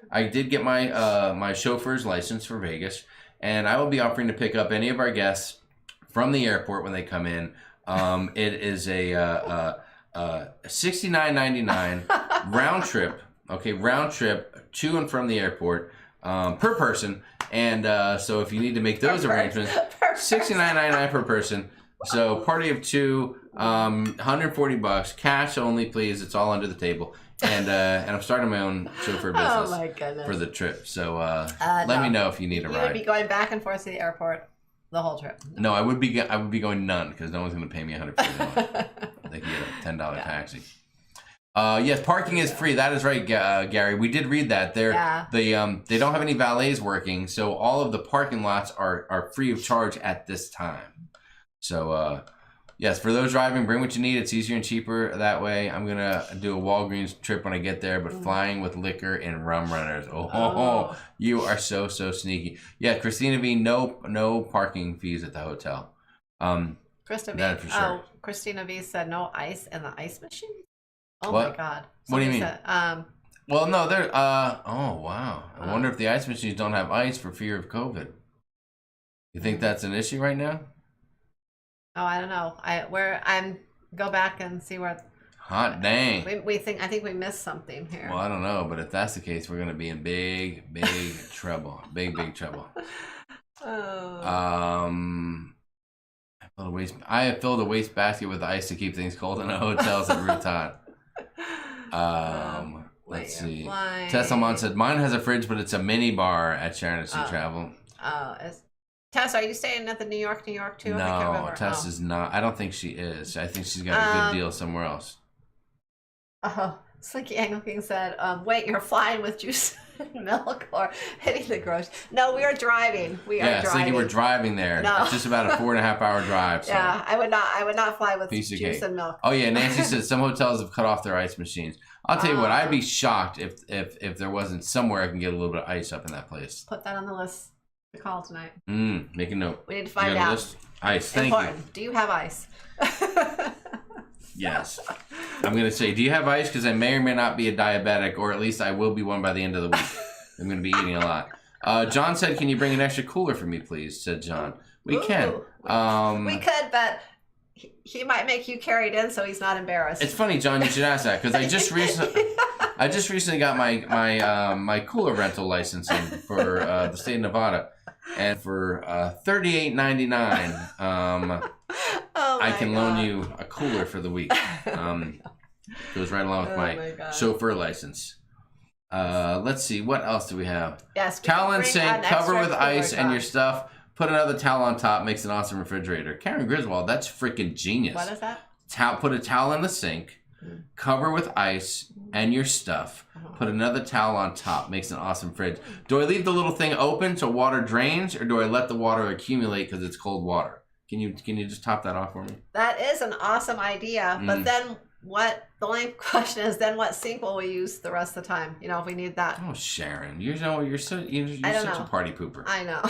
I did get my my chauffeur's license for Vegas, and I will be offering to pick up any of our guests from the airport when they come in. It is a $69.99 round trip. Okay, round trip to and from the airport per person. And so if you need to make those arrangements, $69.99 per person. So party of 2, $140, cash only, please. It's all under the table. And I'm starting my own chauffeur business for the trip. So let me know if you need a ride. You would be going back and forth to the airport the whole trip. No, I would be going none, because no one's going to pay me $150. They can get a $10 taxi. Yes, parking is free. That is right, Gary. We did read that. They don't have any valets working, so all of the parking lots are free of charge at this time. So yes, for those driving, bring what you need. It's easier and cheaper that way. I'm gonna do a Walgreens trip when I get there, but flying with liquor and rum runners. Oh, you are so sneaky. Yeah, Christina V, no parking fees at the hotel. Christina V. Oh, Christina V said no ice in the ice machine. Oh what? My God. What do you mean? Said, well, no, they're. Oh wow. I wonder if the ice machines don't have ice for fear of COVID. You think that's an issue right now? Oh, I don't know. I'm go back and see where. Hot dang. I think we missed something here. Well, I don't know, but if that's the case, we're gonna be in big trouble. Big trouble. Oh. I have filled a waste basket with ice to keep things cold in the hotels at Route Hot. Let's see. Tesselmon said mine has a fridge, but it's a mini bar at Sharon and Jamie Travel. Tess, are you staying at the New York too? No, Tess is not. I don't think she is. I think she's got a good deal somewhere else. Oh, Slinky Anglican said, wait, you're flying with juice and milk or hitting the groceries. No, we are driving. Yeah, Slinky, we're driving there. No. It's just about a 4.5 hour drive. So. Yeah, I would not fly with juice and milk. Oh yeah, Nancy said some hotels have cut off their ice machines. I'll tell you what, I'd be shocked if there wasn't somewhere I can get a little bit of ice up in that place. Put that on the list. The call tonight. Make a note. We need to find out. List? Ice. Thank you. Do you have ice? Yes. I'm going to say, do you have ice? Because I may or may not be a diabetic, or at least I will be one by the end of the week. I'm going to be eating a lot. John said, can you bring an extra cooler for me, please? Said John. We can. We could, but he might make you carry it in so he's not embarrassed. It's funny, John, you should ask that, because I just recently got my cooler rental licensing for the state of Nevada. And for $38.99, I can loan you a cooler for the week. Goes right along with my chauffeur license. Let's see, what else do we have? Yes, towel and sink, cover with ice and your stuff. Put another towel on top, makes an awesome refrigerator. Karen Griswold, that's freaking genius. What is that? Put a towel in the sink, cover with ice and your stuff. Put another towel on top, makes an awesome fridge. Do I leave the little thing open so water drains, or do I let the water accumulate because it's cold water? Can you just top that off for me? That is an awesome idea, but then what? The only question is, then what sink will we use the rest of the time? You know, if we need that. Oh, Sharon, you're such a party pooper. I know.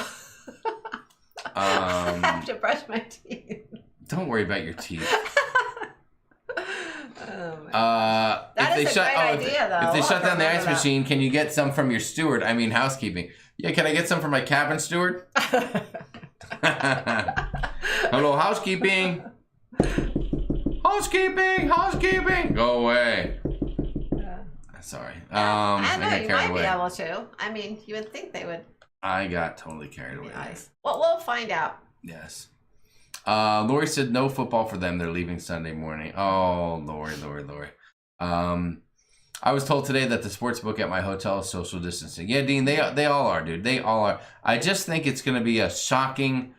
I have to brush my teeth. Don't worry about your teeth. That is a great idea, though. If they shut down the ice machine, can you get some from your steward? I mean, housekeeping. Yeah, can I get some from my cabin steward? Hello, housekeeping. Housekeeping. Go away. Sorry. I know you might be able to. I mean, you would think they would. I got totally carried away. Nice. Well, we'll find out. Yes. Lori said no football for them. They're leaving Sunday morning. Oh, Lori. I was told today that the sports book at my hotel is social distancing. Yeah, Dean, they all are, dude. They all are. I just think it's going to be a shocking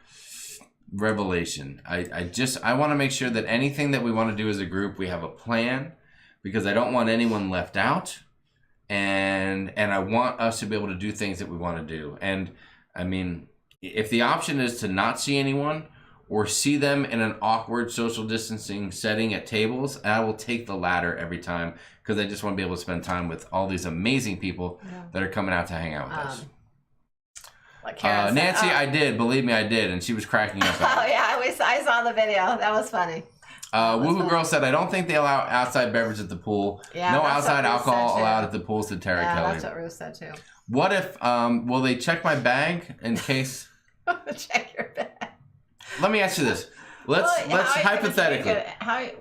revelation. I want to make sure that anything that we want to do as a group, we have a plan, because I don't want anyone left out. And I want us to be able to do things that we want to do. And I mean, if the option is to not see anyone or see them in an awkward social distancing setting at tables, I will take the latter every time, because I just want to be able to spend time with all these amazing people that are coming out to hang out with us. Nancy, I did. Believe me, I did. And she was cracking up. Oh, yeah. I saw the video. That was funny. Woohoo Girl said, I don't think they allow outside beverage at the pool. Yeah, no outside alcohol allowed at the pool, said Tara Kelly. That's what Ruth said too. What if, will they check my bag in case? Check your bag. Let me ask you this. Let's hypothetically.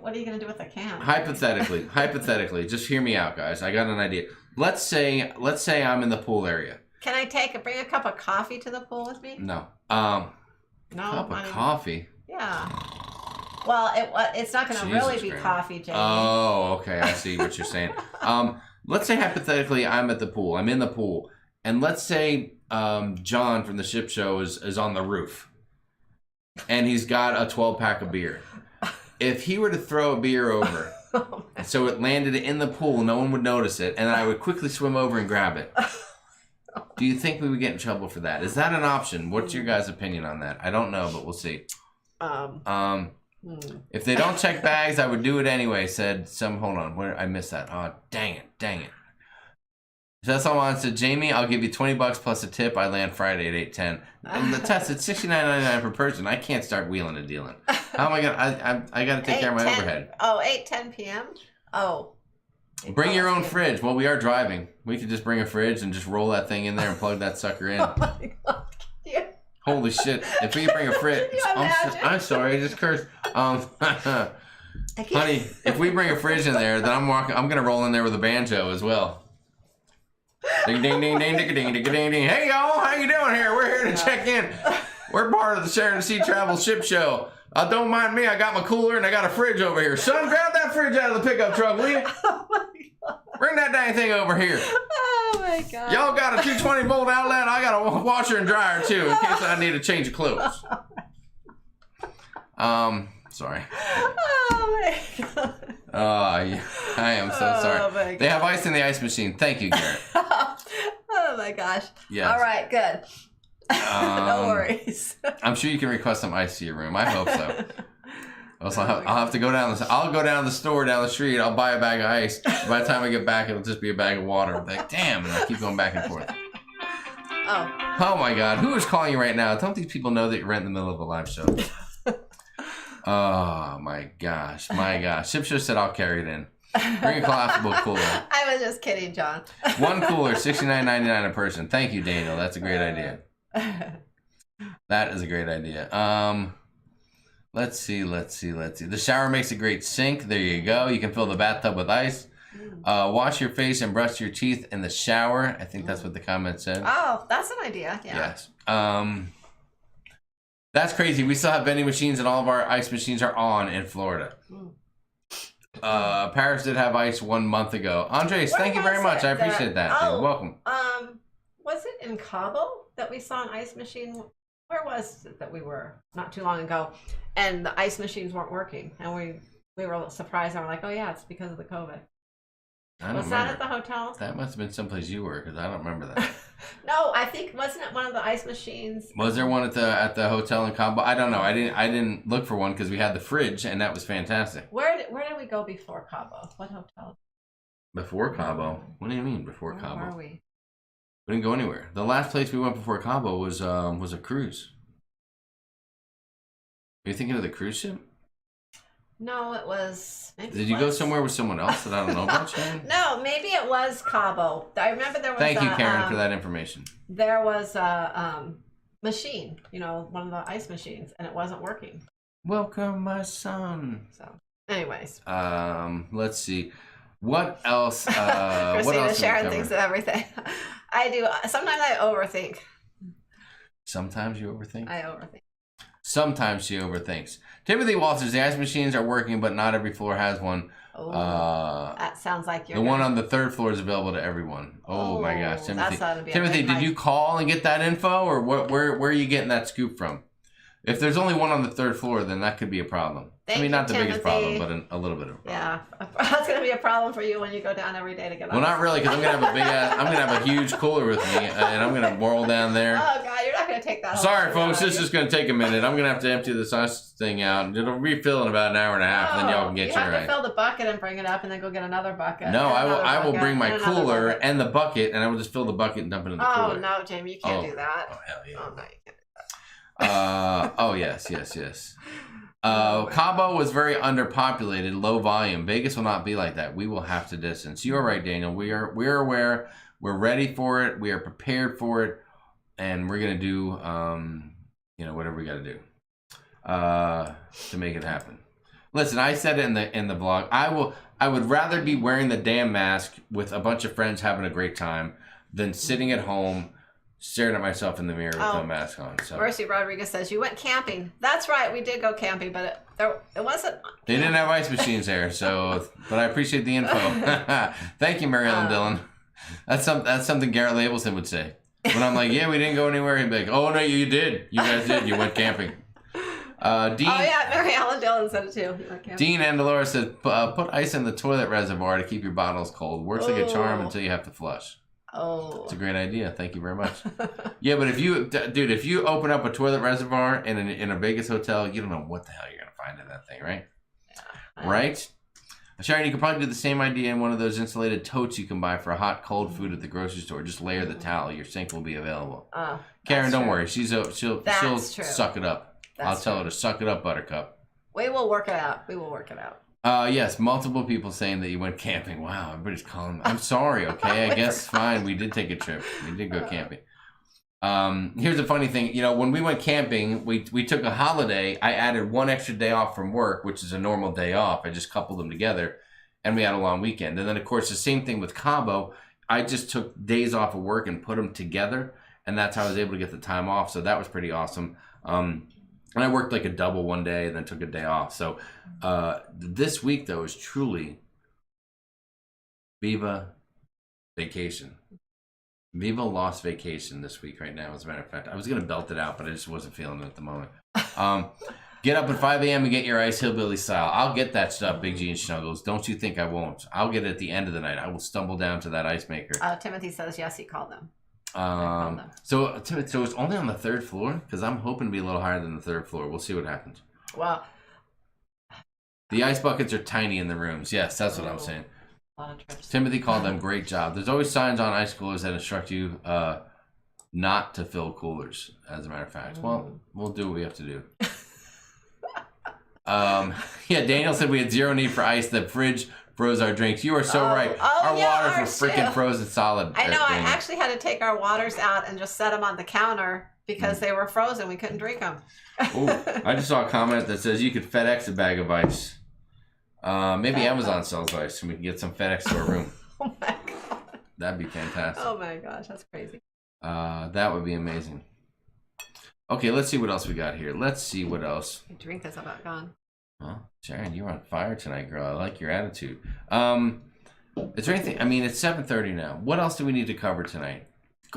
What are you going to do with the can? Hypothetically, just hear me out, guys. I got an idea. Let's say I'm in the pool area. Can I bring a cup of coffee to the pool with me? No. No. Cup of coffee? Yeah. Well, it's not going to really be coffee, Jamie. Oh, okay. I see what you're saying. Let's say hypothetically I'm at the pool. I'm in the pool. And let's say John from the Ship Show is on the roof. And he's got a 12-pack of beer. If he were to throw a beer over, so it landed in the pool, no one would notice it, and I would quickly swim over and grab it. Do you think we would get in trouble for that? Is that an option? What's your guys' opinion on that? I don't know, but we'll see. If they don't check bags, I would do it anyway, said some. Hold on, I missed that. Oh, dang it. So that's all I said. Jamie, I'll give you $20 plus a tip. I land Friday at 8:10. And the test, it's $69.99 per person. I can't start wheeling and dealing. How am I gonna? I gotta take care of my overhead. Oh, 8:10 p.m. Oh. Bring your own fridge. Well, we are driving. We could just bring a fridge and just roll that thing in there and plug that sucker in. Oh my God. Yeah. Holy shit! If we bring a fridge, I'm sorry, I just cursed. Honey, if we bring a fridge in there, then I'm gonna roll in there with a banjo as well. Ding ding ding ding ding ding ding ding ding. Hey y'all, how you doing here? We're here to check in. We're part of the Sharon and Sea Travel Ship Show. Don't mind me, I got my cooler and I got a fridge over here. Son, grab that fridge out of the pickup truck, will you? Oh my God. Bring that dang thing over here. Oh my God. Y'all got a 220 volt outlet. I got a washer and dryer too, in case I need to change of clothes. Sorry. Oh my God. I am so sorry. They have ice in the ice machine. Thank you, Garrett. Oh my gosh. Yes. All right, good. No worries. I'm sure you can request some ice to your room. I hope so. Also, I'll have to go down. I'll go down to the store down the street. I'll buy a bag of ice. By the time I get back, it'll just be a bag of water. I'm like, damn, and I keep going back and forth. Oh my God, who is calling you right now? Don't these people know that you're right in the middle of a live show? Oh my gosh. Ship Show said I'll carry it in. Bring a collapsible cooler. I was just kidding, John. One cooler, $69.99 a person. Thank you, Daniel. That's a great idea. That is a great idea. Let's see. The shower makes a great sink. There you go. You can fill the bathtub with ice. Wash your face and brush your teeth in the shower. I think that's what the comment said. Oh, that's an idea. Yeah. Yes. That's crazy. We still have vending machines and all of our ice machines are on in Florida. Paris did have ice 1 month ago. Andres, thank you very much. I appreciate that. You're welcome. Was it in Cabo that we saw an ice machine? Where was it that we were not too long ago? And the ice machines weren't working. And we were surprised. And we're like, oh yeah, it's because of the COVID. Was that at the hotel? That must have been someplace you were, because I don't remember that. No, I think, wasn't it one of the ice machines? Was there one at the hotel in Cabo? I don't know. I didn't look for one because we had the fridge, and that was fantastic. Where did we go before Cabo? What hotel? Before Cabo? What do you mean before Cabo? Where were we? We didn't go anywhere. The last place we went before Cabo was a cruise. Are you thinking of the cruise ship? No, it was. Did you go somewhere with someone else that I don't know about, Sharon? No, maybe it was Cabo. I remember there was. Thank you, Karen, for that information. There was a machine, one of the ice machines, and it wasn't working. Welcome, my son. So, anyways. Let's see. What else? Christina, Sharon thinks of everything. I do. Sometimes I overthink. Sometimes you overthink? I overthink. Sometimes she overthinks. Timothy Walters, the ice machines are working, but not every floor has one. Oh, that sounds like you're... The one on the third floor is available to everyone. Oh my gosh, Timothy. Timothy, did you call and get that info, or where are you getting that scoop from? If there's only one on the third floor, then that could be a problem. Not the biggest problem, but a little bit of a problem. Yeah, that's going to be a problem for you when you go down every day to get ice. Well, not really, because I'm going to have I'm going to have a huge cooler with me, and I'm going to whirl down there. Oh God, you're not going to take that. Sorry, folks, this is going to take a minute. I'm going to have to empty this ice thing out. It'll refill in about an hour and a half, and then y'all can get your You have to fill the bucket and bring it up, and then go get another bucket. No, I will bring my cooler and the bucket, and I will just fill the bucket and dump it in the cooler. Oh no, Jamie, you can't do that. Oh hell yeah. Oh no, you can't do that. Oh yes. Cabo was very underpopulated, low volume. Vegas will not be like that. We will have to distance. You're right, Daniel. We are aware. We're ready for it. We are prepared for it, and we're gonna do whatever we got to do to make it happen. Listen, I said it in the vlog. I would rather be wearing the damn mask with a bunch of friends having a great time than sitting at home staring at myself in the mirror with no mask on. So Mercy Rodriguez says, you went camping. That's right, we did go camping, but it wasn't... They didn't have ice machines there, but I appreciate the info. Thank you, Mary Ellen Dillon. That's something Garrett Labelson would say. When I'm like, yeah, we didn't go anywhere, he'd be like, oh, no, you did. You guys did. You went camping. Dean, oh, yeah, Mary Ellen Dillon said it too. Dean Andalora said, put ice in the toilet reservoir to keep your bottles cold. Works like a charm until you have to flush. Oh, it's a great idea. Thank you very much. Yeah, but if you open up a toilet reservoir in a Vegas hotel, you don't know what the hell you're gonna find in that thing, right? Yeah, right? Sharon, you could probably do the same idea in one of those insulated totes you can buy for hot, cold food at the grocery store. Just layer the towel. Your sink will be available. Karen, don't worry. She'll suck it up. I'll tell her to suck it up, Buttercup. We will work it out. Yes, multiple people saying that you went camping. Wow, everybody's calling. I'm sorry, okay? I guess fine. We did take a trip. We did go camping. Here's a funny thing. When we went camping, we took a holiday. I added one extra day off from work, which is a normal day off. I just coupled them together, and we had a long weekend. And then, of course, the same thing with Cabo. I just took days off of work and put them together, and that's how I was able to get the time off. So that was pretty awesome. And I worked like a double one day and then took a day off. So this week, though, is truly Viva Vacation. Viva Lost Vacation this week right now, as a matter of fact. I was going to belt it out, but I just wasn't feeling it at the moment. Get up at 5 a.m. and get your ice hillbilly style. I'll get that stuff, Big G and Snuggles. Don't you think I won't. I'll get it at the end of the night. I will stumble down to that ice maker. Timothy says, yes, he called them. So it's only on the third floor? Because I'm hoping to be a little higher than the third floor. We'll see what happens. Well, the ice buckets are tiny in the rooms. Yes, that's what I'm saying. A lot of trips. Timothy called them great job. There's always signs on ice coolers that instruct you not to fill coolers, as a matter of fact. Well, we'll do what we have to do. Yeah, Daniel said we had zero need for ice. The fridge froze our drinks. You are so right. Our waters were freaking frozen solid. I know. I actually had to take our waters out and just set them on the counter because they were frozen. We couldn't drink them. Ooh, I just saw a comment that says you could FedEx a bag of ice. Maybe Amazon sells ice and we can get some FedEx to our room. Oh my god. That'd be fantastic. Oh my gosh, that's crazy. That would be amazing. Okay, let's see what else we got here. Let's see what else. My drink is about gone. Well, Sharon, you're on fire tonight, girl. I like your attitude. Is there anything? I mean, it's 7:30 now. What else do we need to cover tonight?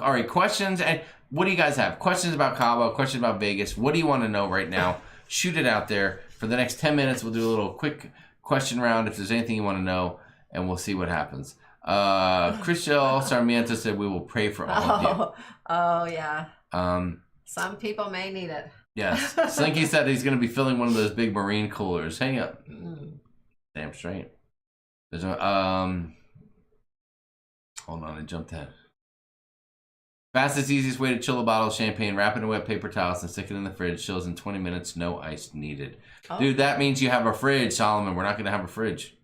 All right, questions. And what do you guys have? Questions about Cabo? Questions about Vegas? What do you want to know right now? Shoot it out there. For the next 10 minutes, we'll do a little quick question round if there's anything you want to know, and we'll see what happens. Christel Sarmiento said we will pray for all of you. Oh, yeah. Some people may need it. Yes. Slinky said he's going to be filling one of those big marine coolers. Hang up. Damn straight. There's no, hold on, I jumped ahead. Fastest, easiest way to chill a bottle of champagne, wrap it in wet paper towels and stick it in the fridge. Chills in 20 minutes, no ice needed. Oh. Dude, that means you have a fridge, Solomon. We're not going to have a fridge.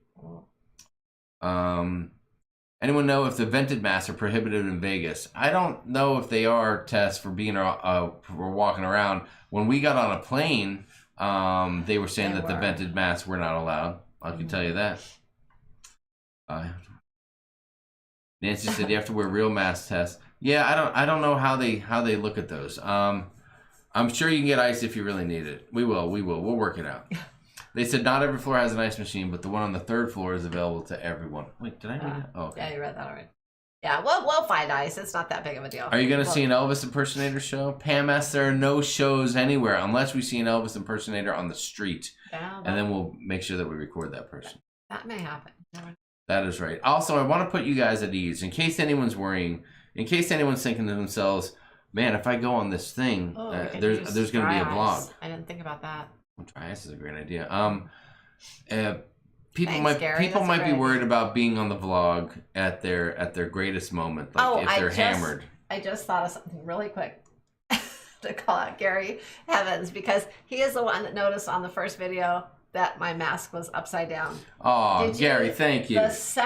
Anyone know if the vented masks are prohibited in Vegas? I don't know if they are, Tess, for being for walking around. When we got on a plane, they were saying that the vented masks were not allowed. I can tell you that. Nancy said you have to wear real masks, Tess. Yeah, I don't know how they look at those. I'm sure you can get ice if you really need it. We will. We'll work it out. They said not every floor has an ice machine, but the one on the 3rd floor is available to everyone. Wait, did I read that? Oh, okay. Yeah, you read that already. Yeah, we'll find ice. It's not that big of a deal. Are you going to see an Elvis impersonator show? Pam asks, there are no shows anywhere unless we see an Elvis impersonator on the street. Yeah, and then we'll make sure that we record that person. That may happen. That is right. Also, I want to put you guys at ease in case anyone's worrying, in case anyone's thinking to themselves, man, if I go on this thing, there's going to be a vlog. I didn't think about that. Dry ice is a great idea. People might be worried about being on the vlog at their greatest moment, like if they're hammered. I just thought of something really quick to call out Gary Evans because he is the one that noticed on the first video that my mask was upside down. Oh, Gary, thank you. Was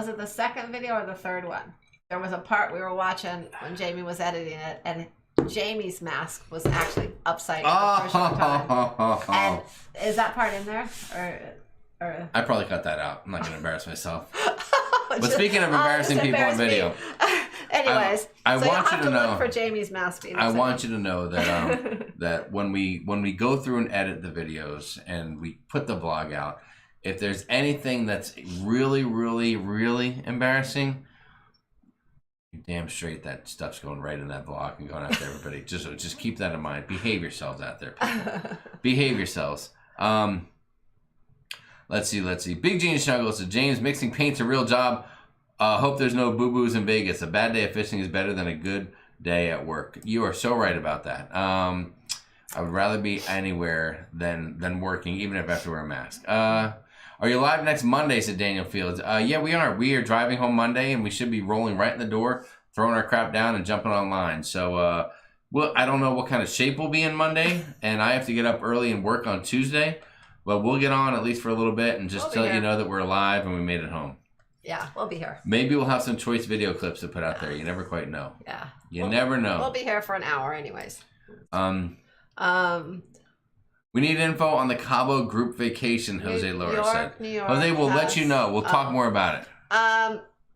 it the second video or the third one? There was a part we were watching when Jamie was editing it, and Jamie's mask was actually upside down. And is that part in there? Or I probably cut that out. I'm not going to embarrass myself. But speaking of embarrassing people on video, anyways, I want you to know look for Jamie's mask. I want you to know that that when we go through and edit the videos and we put the vlog out, if there's anything that's really, really, really embarrassing, damn straight that stuff's going right in that vlog and going out to everybody. Just keep that in mind. Behave yourselves out there, people. Behave yourselves. Let's see. Big Gene Snuggles said, James, mixing paint's a real job. Hope there's no boo-boos in Vegas. A bad day of fishing is better than a good day at work. You are so right about that. I would rather be anywhere than working, even if I have to wear a mask. Are you live next Monday, said Daniel Fields. Yeah, we are. We are driving home Monday, and we should be rolling right in the door, throwing our crap down, and jumping online. So, well, I don't know what kind of shape we'll be in Monday, and I have to get up early and work on Tuesday. But we'll get on at least for a little bit and just let you know that we're alive and we made it home. Yeah, we'll be here. Maybe we'll have some choice video clips to put out there. You never quite know. Yeah. You never know. We'll be here for an hour anyways. We need info on the Cabo group vacation, Jose Laura said. New York Jose, we'll let you know. We'll talk more about it.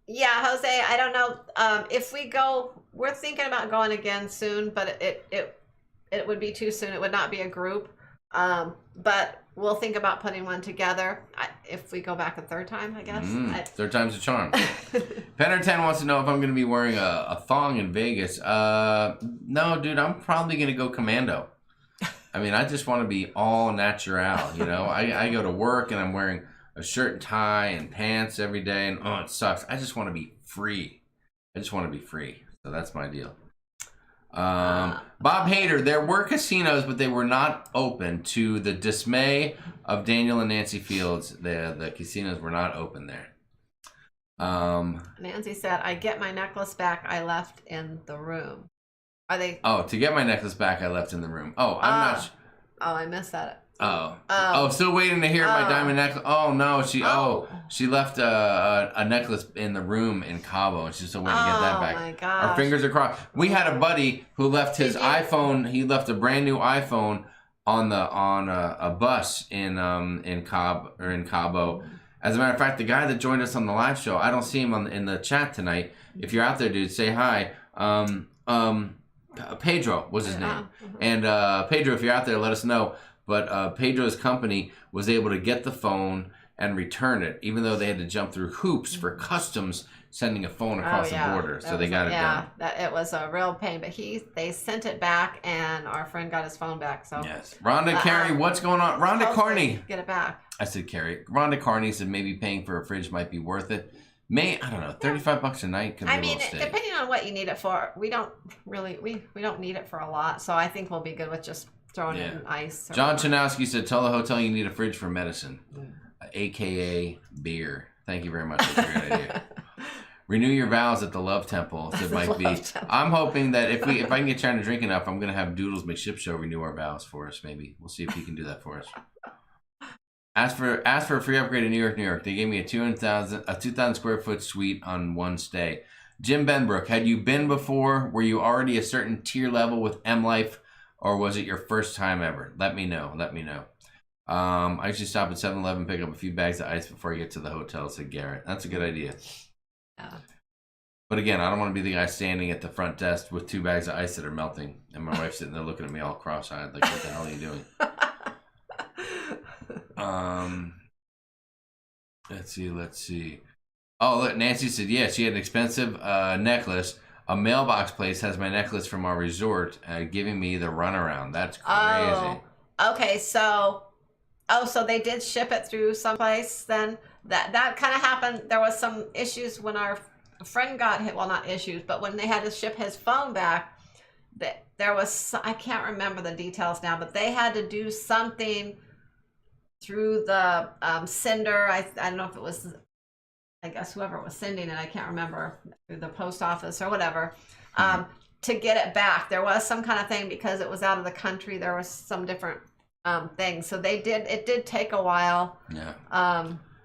Yeah, Jose, I don't know. If we go, we're thinking about going again soon, but it would be too soon. It would not be a group. But we'll think about putting one together if we go back a third time, I guess. Third time's a charm. Penner 10 wants to know if I'm going to be wearing a thong in Vegas. No, dude, I'm probably going to go commando. I mean, I just want to be all natural, you know. I go to work and I'm wearing a shirt and tie and pants every day, and it sucks. I just want to be free. So that's my deal. Bob Hader, there were casinos, but they were not open. To the dismay of Daniel and Nancy Fields, the casinos were not open there. Nancy said, I get my necklace back I left in the room. Are they? Oh, to get my necklace back, I left in the room. Oh, I'm not. Oh, I missed that. Oh, still waiting to hear my diamond necklace. Oh no, she left a necklace in the room in Cabo, and she's still waiting to get that back. Oh my gosh. Our fingers are crossed. We had a buddy who left his iPhone. He left a brand new iPhone on a bus in Cabo. As a matter of fact, the guy that joined us on the live show, I don't see him in the chat tonight. If you're out there, dude, say hi. Pedro was his name, and Pedro, if you're out there, let us know. But Pedro's company was able to get the phone and return it, even though they had to jump through hoops for customs sending a phone across the border. So they got it done. Yeah, it was a real pain. But they sent it back, and our friend got his phone back. So yes, Rhonda Carey, what's going on? Rhonda Carney, get it back. I said Carey. Rhonda Carney said maybe paying for a fridge might be worth it. I don't know, $35 a night could be a little steak. Depending on what you need it for, we don't need it for a lot. So I think we'll be good with just throwing it in ice. John Chanowski said, tell the hotel you need a fridge for medicine, a.k.a. beer. Thank you very much. That's a great idea. Renew your vows at the Love Temple, said Mike B. I'm hoping that if I can get Sharon to drink enough, I'm going to have Doodles McShipshow renew our vows for us, maybe. We'll see if he can do that for us. Ask for a free upgrade in New York. They gave me a 2,000 square foot suite on one stay. Jim Benbrook, had you been before? Were you already a certain tier level with M Life, or was it your first time ever? Let me know. I usually stop at 7-Eleven, pick up a few bags of ice before I get to the hotel, said Garrett. That's a good idea. Yeah. But again, I don't want to be the guy standing at the front desk with 2 bags of ice that are melting, and my wife sitting there looking at me all cross-eyed, like, what the hell are you doing? Let's see. Oh, look, Nancy said, yeah, she had an expensive necklace. A mailbox place has my necklace from our resort giving me the runaround. That's crazy. Oh, okay. So they did ship it through someplace then? That kind of happened. There was some issues when our friend got hit. Well, not issues, but when they had to ship his phone back, there was, I can't remember the details now, but they had to do something through the sender. I don't know if it was, I guess whoever was sending it, I can't remember, through the post office or whatever, to get it back. There was some kind of thing because it was out of the country. There was some different things. So it did take a while. Yeah.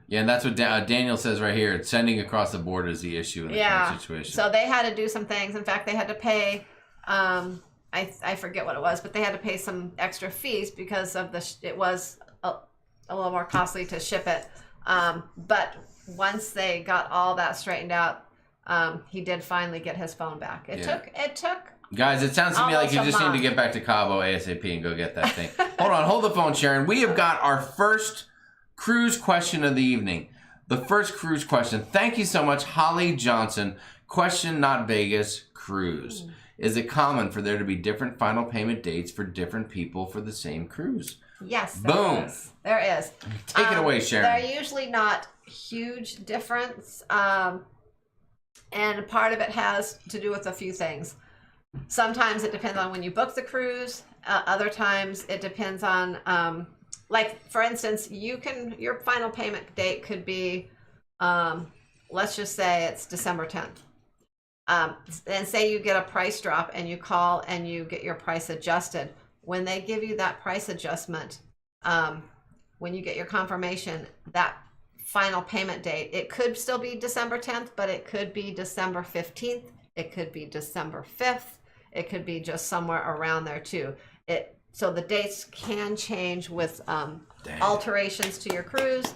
Yeah, and that's what Daniel says right here. It's sending across the border is the issue in the current situation. So they had to do some things. In fact, they had to pay, I forget what it was, but they had to pay some extra fees because of it was a little more costly to ship it. But once they got all that straightened out, he did finally get his phone back. It took guys, it sounds to me like you just need to get back to Cabo ASAP and go get that thing. Hold the phone, Sharon. We have got our first cruise question of the evening. The first cruise question. Thank you so much, Holly Johnson. Question, not Vegas, cruise. Is it common for there to be different final payment dates for different people for the same cruise? Yes. Boom. There is. Take it away, Sharon. They're usually not huge difference. And part of it has to do with a few things. Sometimes it depends on when you book the cruise. Other times it depends on, like, for instance, your final payment date could be, let's just say it's December 10th. And say you get a price drop and you call and you get your price adjusted. When they give you that price adjustment, when you get your confirmation, that final payment date, it could still be December 10th, but it could be December 15th. It could be December 5th. It could be just somewhere around there too. So the dates can change with alterations to your cruise,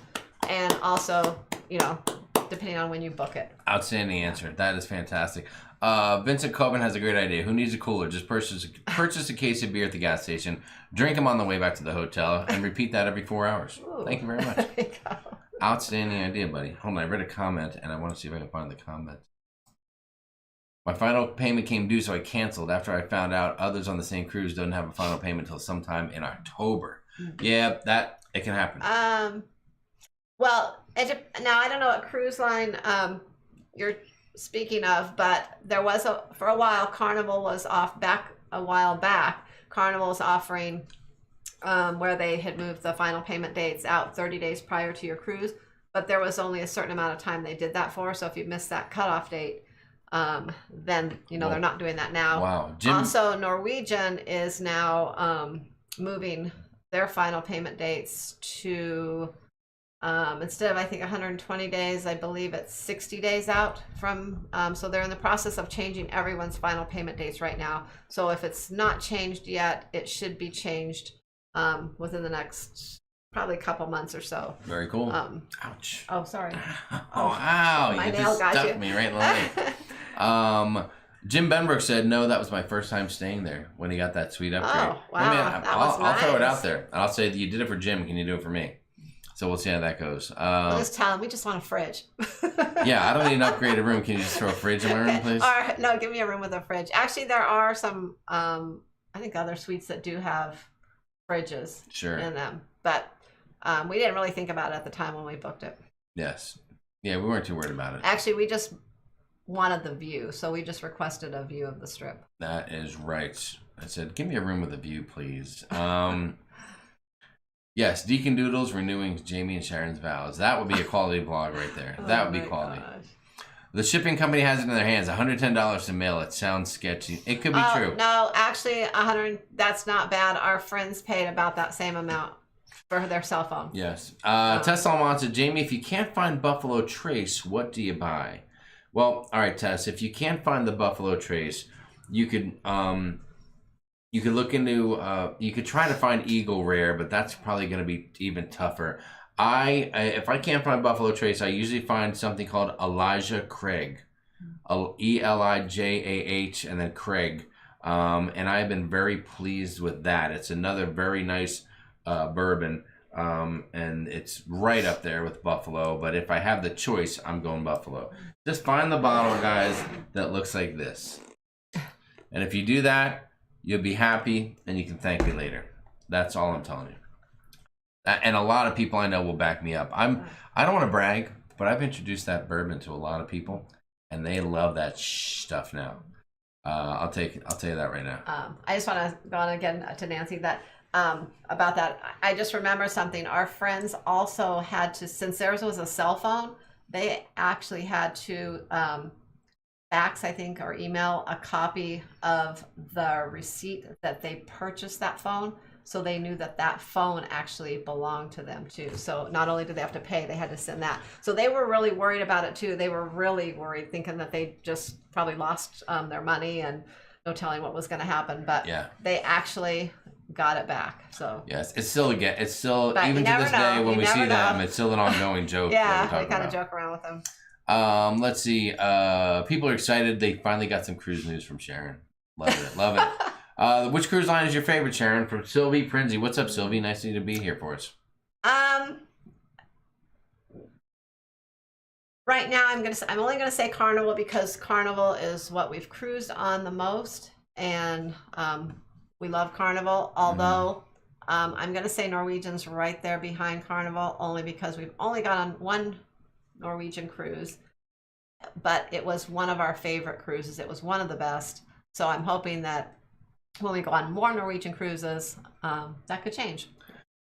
and also, depending on when you book it. Outstanding answer. That is fantastic. Vincent Coben has a great idea. Who needs a cooler? Just purchase a case of beer at the gas station, drink them on the way back to the hotel, and repeat that every 4 hours. Ooh. Thank you very much. Outstanding idea, buddy. Hold on, I read a comment, and I want to see if I can find the comment. My final payment came due, so I canceled after I found out others on the same cruise don't have a final payment until sometime in October. Mm-hmm. Yeah, it can happen. Well, now I don't know what cruise line you're speaking of, but there was for a while, Carnival was a while back. Carnival was offering where they had moved the final payment dates out 30 days prior to your cruise, but there was only a certain amount of time they did that for. So if you missed that cutoff date, then they're not doing that now. Wow. Also, Norwegian is now moving their final payment dates to instead of I think 120 days, I believe it's 60 days out from. So they're in the process of changing everyone's final payment dates right now. So if it's not changed yet, it should be changed within the next probably couple months or so. Very cool. Ouch. Oh, sorry. Ow. My You nail just got stuck you. me right in the leg. Jim Benbrook said, no, that was my first time staying there when he got that sweet upgrade. Oh, wow. I'll throw it out there. I'll say that you did it for Jim. Can you do it for me? So we'll see how that goes. We'll just tell him we just want a fridge. Yeah, I don't need an upgraded room. Can you just throw a fridge in my room, please? Or, no, give me a room with a fridge. Actually, there are some, I think, other suites that do have fridges in them. But we didn't really think about it at the time when we booked it. Yes. Yeah, we weren't too worried about it. Actually, we just wanted the view, so we just requested a view of the strip. That is right. I said, give me a room with a view, please. Yes, Deacon Doodles renewing Jamie and Sharon's vows. That would be a quality blog right there. That would be quality. Gosh. The shipping company has it in their hands. $110 to mail it. Sounds sketchy. It could be true. No, actually, $100. That's not bad. Our friends paid about that same amount for their cell phone. Yes. Tess Almont said, Jamie, if you can't find Buffalo Trace, what do you buy? Well, all right, Tess. If you can't find the Buffalo Trace, you could look into. You could try to find Eagle Rare, but that's probably going to be even tougher. If I can't find Buffalo Trace, I usually find something called Elijah Craig, Elijah and then Craig, and I've been very pleased with that. It's another very nice bourbon, and it's right up there with Buffalo. But if I have the choice, I'm going Buffalo. Just find the bottle, guys, that looks like this, and if you do that, you'll be happy, and you can thank me later. That's all I'm telling you. And a lot of people I know will back me up. I don't want to brag, but I've introduced that bourbon to a lot of people, and they love that stuff now. I'll tell you that right now. I just want to go on again to Nancy that about that. I just remember something. Our friends also had to, since theirs was a cell phone, they actually had to fax, I think, or email a copy of the receipt that they purchased that phone, so they knew that that phone actually belonged to them too. So not only did they have to pay, they had to send that. So they were really worried about it too. They were really worried, thinking that they just probably lost their money and no telling what was going to happen. But they actually got it back. So yes, it's still but even to this know. day when You we see never them, know. it's still an ongoing joke. Yeah, we kind of joke around with them. Let's see. People are excited. They finally got some cruise news from Sharon. Love it. Which cruise line is your favorite, Sharon? From Sylvie Prinzi. What's up, Sylvie? Nice of you to be here for us. Right now, I'm only gonna say Carnival because Carnival is what we've cruised on the most, and we love Carnival. Although I'm gonna say Norwegian's right there behind Carnival, only because we've only gone on one Norwegian cruise, but it was one of our favorite cruises. It was one of the best. So I'm hoping that when we go on more Norwegian cruises, that could change.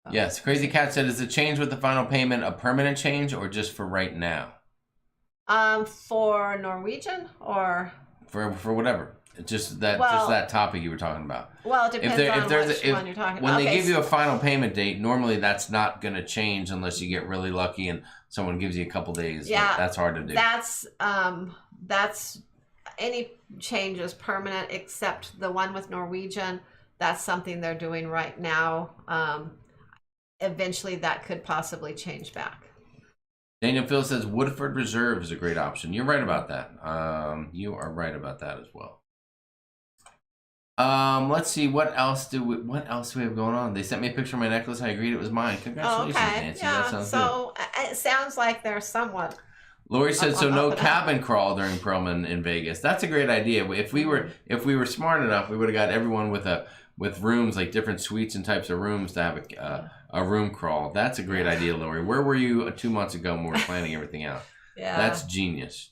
So. Yes, Crazy Cat said, is the change with the final payment a permanent change or just for right now? For Norwegian or for whatever. Just that topic you were talking about. Well, it depends on which one you're talking about. When they give you a final payment date, normally that's not going to change unless you get really lucky and someone gives you a couple days. Yeah, that's hard to do. That's any change is permanent except the one with Norwegian. That's something they're doing right now. Eventually, that could possibly change back. Daniel Phil says Woodford Reserve is a great option. You're right about that. You are right about that as well. Let's see, what else do we have going on? They sent me a picture of my necklace. I agreed it was mine. Congratulations, Nancy. Yeah, that sounds so good. It sounds like they're somewhat. Lori said, so no cabin crawl during Perlman in Vegas. That's a great idea. If we were smart enough, we would have got everyone with rooms, like different suites and types of rooms to have a room crawl. That's a great idea, Lori. Where were you 2 months ago when we were planning everything out? Yeah. That's genius.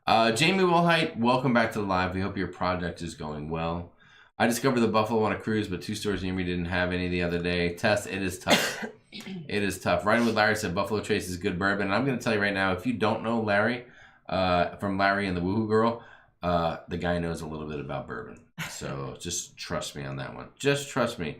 Jamie Wilhite, welcome back to the live. We hope your project is going well. I discovered the Buffalo on a cruise, but 2 stores near me didn't have any the other day. Tess, it is tough. It is tough. Riding with Larry said Buffalo Trace is good bourbon. And I'm going to tell you right now, if you don't know Larry, from Larry and the Woohoo Girl. The guy knows a little bit about bourbon. So just trust me on that one. Just trust me.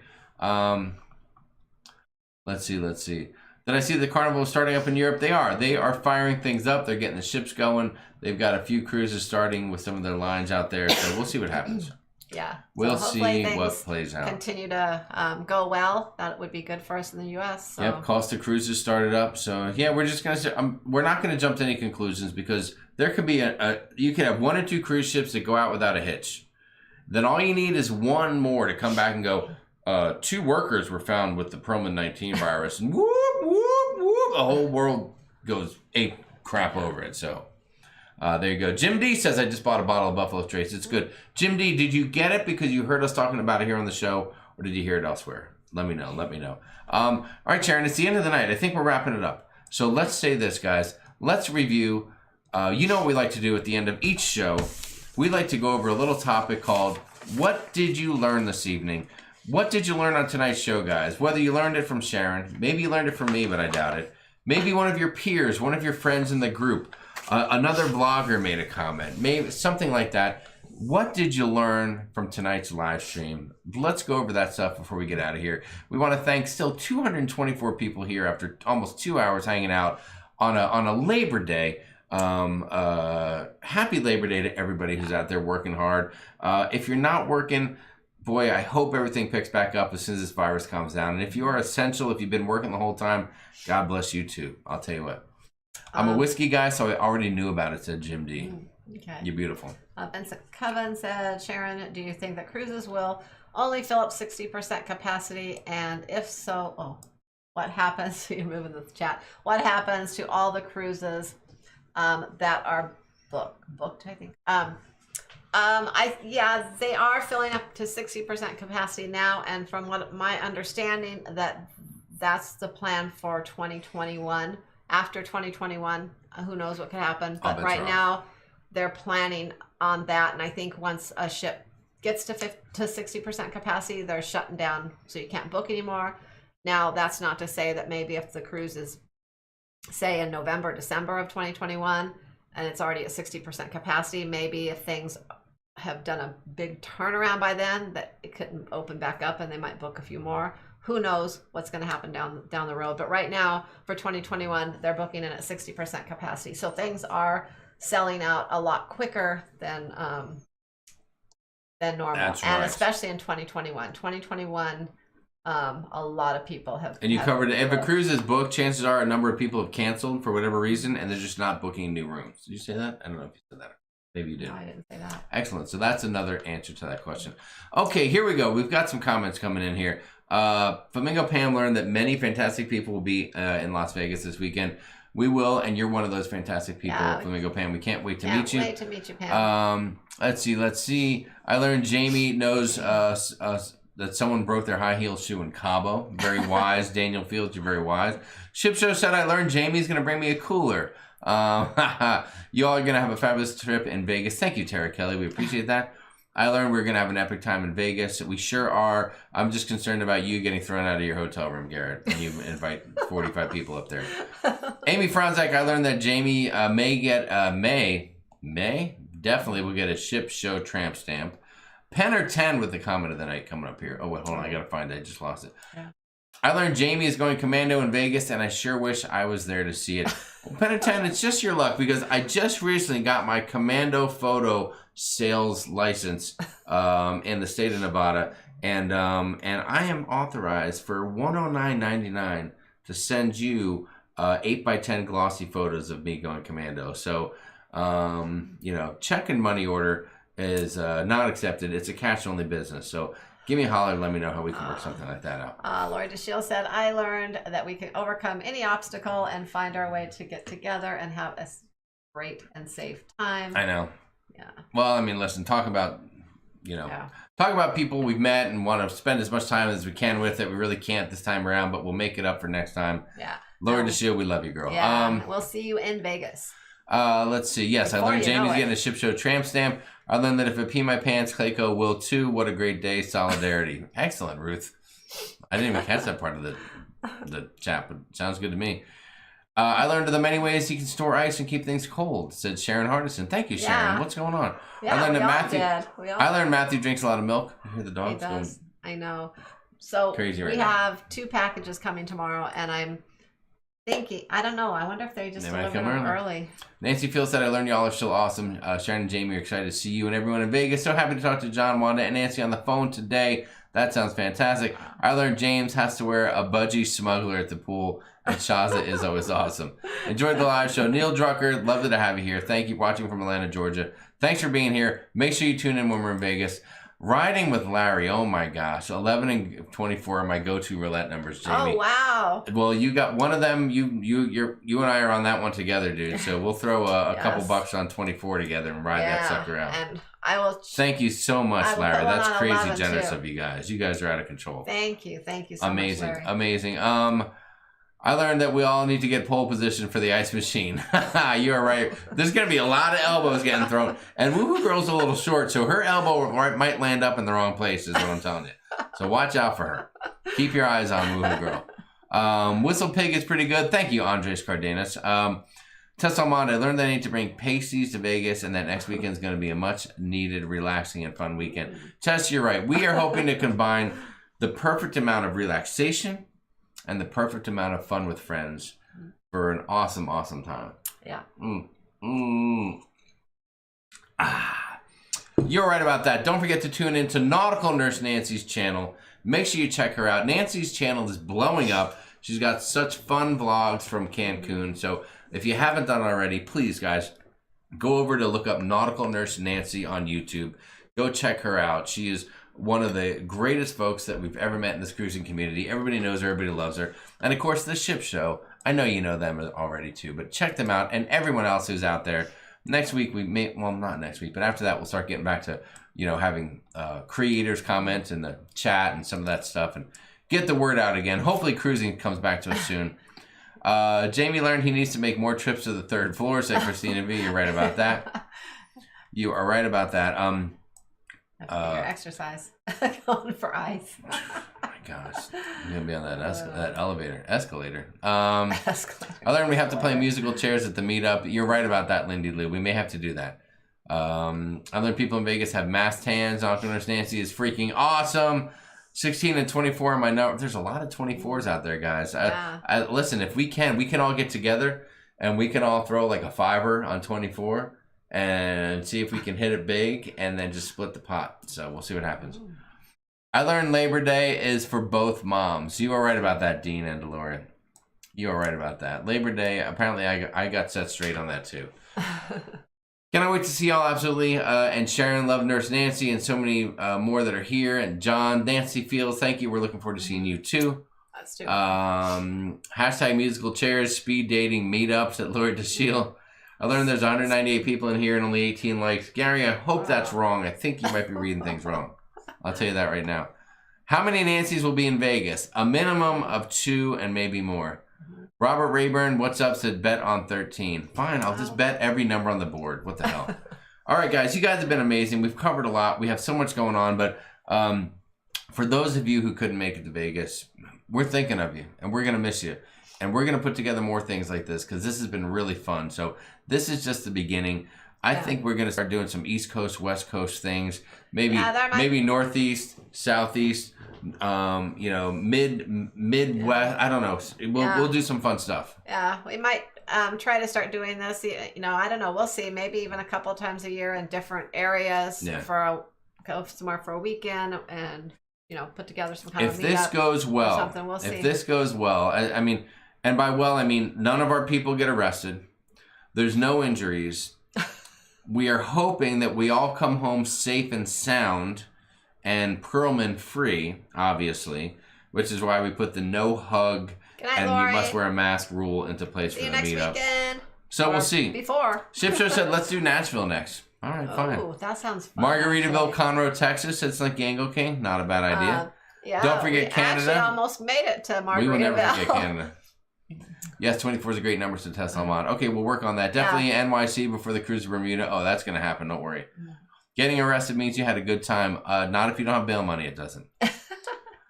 Let's see. Then I see the carnival starting up in Europe. They are firing things up. They're getting the ships going. They've got a few cruises starting with some of their lines out there. So we'll see what happens. Yeah. We'll see what plays out. Continue to go well. That would be good for us in the U.S. So. Yep, Costa Cruises started up. So, yeah, we're just going to we're not going to jump to any conclusions because there could be you could have 1 or 2 cruise ships that go out without a hitch. Then all you need is one more to come back and go, 2 workers were found with the Promin-19 virus. And whoop, whoop, whoop. The whole world goes ape crap over it. So, there you go. Jim D says, I just bought a bottle of Buffalo Trace. It's good. Jim D, did you get it because you heard us talking about it here on the show, or did you hear it elsewhere? Let me know. All right, Sharon, it's the end of the night. I think we're wrapping it up. So let's say this, guys. Let's review. You know what we like to do at the end of each show. We like to go over a little topic called, what did you learn this evening? What did you learn on tonight's show, guys? Whether you learned it from Sharon, maybe you learned it from me, but I doubt it. Maybe one of your peers, one of your friends in the group, another blogger made a comment, maybe something like that. What did you learn from tonight's live stream? Let's go over that stuff before we get out of here. We want to thank still 224 people here after almost 2 hours hanging out on a Labor Day. Happy Labor Day to everybody who's out there working hard. If you're not working, boy, I hope everything picks back up as soon as this virus calms down. And if you are essential, if you've been working the whole time, God bless you too. I'll tell you what. I'm a whiskey guy, so I already knew about it, said Jim D. Okay. You're beautiful. Vincent Coven said, Sharon, do you think that cruises will only fill up 60% capacity? And if so, what happens? You're moving the chat. What happens to all the cruises that are booked? I think. They are filling up to 60% capacity now, and from what my understanding, that's the plan for 2021. After 2021, who knows what could happen? But right now, they're planning on that, and I think once a ship gets to 60% capacity, they're shutting down, so you can't book anymore. Now, that's not to say that maybe if the cruise is, say, in November, December of 2021, and it's already at 60% capacity, maybe if things have done a big turnaround by then, that it couldn't open back up and they might book a few more. Who knows what's going to happen down the road? But right now, for 2021, they're booking in at 60% capacity. So things are selling out a lot quicker than normal. That's right. And especially in 2021. 2021, a lot of people have. And you covered it. If a cruise is booked, chances are a number of people have canceled for whatever reason, and they're just not booking new rooms. Did you say that? I don't know if you said that. Maybe you did. No, I didn't say that. Excellent. So that's another answer to that question. Okay, here we go. We've got some comments coming in here. Flamingo Pam learned that many fantastic people will be in Las Vegas this weekend. We will, and you're one of those fantastic people, Flamingo Pam. We can't wait to meet you. Can't wait to meet you, Pam. Let's see. I learned Jamie knows that someone broke their high heel shoe in Cabo. Very wise. Daniel Fields, you're very wise. Ship Show said, I learned Jamie's going to bring me a cooler. You all are going to have a fabulous trip in Vegas. Thank you, Tara Kelly. We appreciate that. I learned we're going to have an epic time in Vegas. We sure are. I'm just concerned about you getting thrown out of your hotel room, Garrett, when you invite 45 people up there. Amy Franzak, I learned that Jamie may get, definitely will get a Ship Show tramp stamp. Pen or 10 with the comment of the night coming up here. Oh, wait, hold on. I got to find it. I just lost it. Yeah. I learned Jamie is going commando in Vegas, and I sure wish I was there to see it. Well, Pen or 10, it's just your luck, because I just recently got my commando photo sales license in the state of Nevada, and I am authorized for $109.99 to send you 8x10 glossy photos of me going commando. So, check and money order is not accepted. It's a cash-only business. So give me a holler and let me know how we can work something like that out. Lori DeShiel said, I learned that we can overcome any obstacle and find our way to get together and have a great and safe time. I know. Yeah. Well, I mean, listen, talk about people we've met and want to spend as much time as we can with it. We really can't this time around, but we'll make it up for next time. Yeah. Lori DeShiel, we love you, girl. Yeah, we'll see you in Vegas. Let's see. Yes, I learned Jamie's getting a Ship Show tramp stamp. I learned that if I pee my pants, Clayco will too. What a great day. Solidarity. Excellent, Ruth. I didn't even catch that part of the chat, but sounds good to me. I learned of the many ways you can store ice and keep things cold, said Sharon Hardison. Thank you, Sharon. Yeah. What's going on? Yeah, I learned that Matthew. I learned Matthew drinks a lot of milk. You hear the dogs? He does. I know. So crazy right we now. have 2 packages coming tomorrow, and I'm thinking, I don't know. I wonder if they just deliver them early. Nancy Field said, I learned y'all are still awesome. Sharon and Jamie are excited to see you and everyone in Vegas. So happy to talk to John, Wanda, and Nancy on the phone today. That sounds fantastic. I learned James has to wear a budgie smuggler at the pool, and Shaza is always awesome. Enjoyed the live show. Neil Drucker, lovely to have you here. Thank you for watching from Atlanta, Georgia. Thanks for being here. Make sure you tune in when we're in Vegas. Riding with Larry, oh my gosh. 11 and 24 are my go-to roulette numbers, Jamie. Oh, wow. Well, you got one of them. You and I are on that one together, dude. So we'll throw a couple bucks on 24 together and ride that sucker out. And I will. Thank you so much, Larry. That's crazy generous too. Of you guys. You guys are out of control. Thank you so much, Larry. Amazing. I learned that we all need to get pole position for the ice machine. You are right. There's going to be a lot of elbows getting thrown. And Woohoo Girl's a little short, so her elbow might land up in the wrong place is what I'm telling you. So watch out for her. Keep your eyes on Woohoo Girl. Whistle Pig is pretty good. Thank you, Andres Cardenas. Tess Almond, I learned that I need to bring pasties to Vegas, and that next weekend is going to be a much-needed, relaxing, and fun weekend. Tess, you're right. We are hoping to combine the perfect amount of relaxation and the perfect amount of fun with friends for an awesome, awesome time. Yeah. You're right about that. Don't forget to tune in to Nautical Nurse Nancy's channel. Make sure you check her out. Nancy's channel is blowing up. She's got such fun vlogs from Cancun. So if you haven't done it already, please, guys, go over to look up Nautical Nurse Nancy on YouTube. Go check her out. She is one of the greatest folks that we've ever met in this cruising community. Everybody knows her, everybody loves her. And of course, the Ship Show. I know you know them already too, but check them out and everyone else who's out there. Next week, not next week, but after that, we'll start getting back to, having creators comment in the chat and some of that stuff and get the word out again. Hopefully, cruising comes back to us soon. Jamie learned he needs to make more trips to the 3rd floor, said Christina V. You're right about that. You are right about that. Your exercise going for ice. Oh my gosh, I'm gonna be on that escalator. I learned we have to play musical chairs at the meetup. You're right about that, Lindy Lou. We may have to do that. I learned people in Vegas have masked hands. Entrepreneurs Nancy is freaking awesome. 16 and 24 in my note. There's a lot of 24s out there, guys. Yeah. Listen, if we can all get together and we can all throw like a $5 on 24. And see if we can hit it big and then just split the pot. So we'll see what happens. I learned Labor Day is for both moms. You are right about that, Dean and DeLorean. You are right about that. Labor Day, apparently I got set straight on that too. Cannot wait to see y'all, absolutely. And Sharon, love Nurse Nancy, and so many more that are here. And John, Nancy Fields, thank you. We're looking forward to seeing you too. That's too. Hashtag musical chairs, speed dating, meetups at Lord DeShiel. I learned there's 198 people in here and only 18 likes. Gary, I hope that's wrong. I think you might be reading things wrong. I'll tell you that right now. How many Nancys will be in Vegas? A minimum of 2 and maybe more. Robert Rayburn, what's up, said bet on 13. Fine, I'll just bet every number on the board. What the hell? All right, guys, you guys have been amazing. We've covered a lot. We have so much going on. But for those of you who couldn't make it to Vegas, we're thinking of you, and we're going to miss you. And we're going to put together more things like this because this has been really fun. So this is just the beginning. I think we're going to start doing some East Coast, West Coast things. Maybe Northeast, Southeast, Midwest. I don't know. We'll do some fun stuff. Yeah, we might try to start doing this. I don't know. We'll see. Maybe even a couple of times a year in different areas go somewhere for a weekend and put together some kind of meetup. If this goes well, something, we'll see. If this goes well, I mean. And by well, I mean none of our people get arrested. There's no injuries. We are hoping that we all come home safe and sound and Perlman free, obviously, which is why we put the no hug and Lori. You must wear a mask rule into place for the meetup. See you next weekend. So we'll see. Before. Ship Show said, let's do Nashville next. All right, fine. Oh, that sounds fun. Margaritaville, Conroe, Texas. It's like Gango King. Not a bad idea. Don't forget Canada. We almost made it to Margaritaville. We will never forget Canada. Yes, 24 is a great number to test on. Okay, we'll work on that. Definitely NYC before the cruise to Bermuda. Oh, that's going to happen. Don't worry. Getting arrested means you had a good time. Not if you don't have bail money. It doesn't.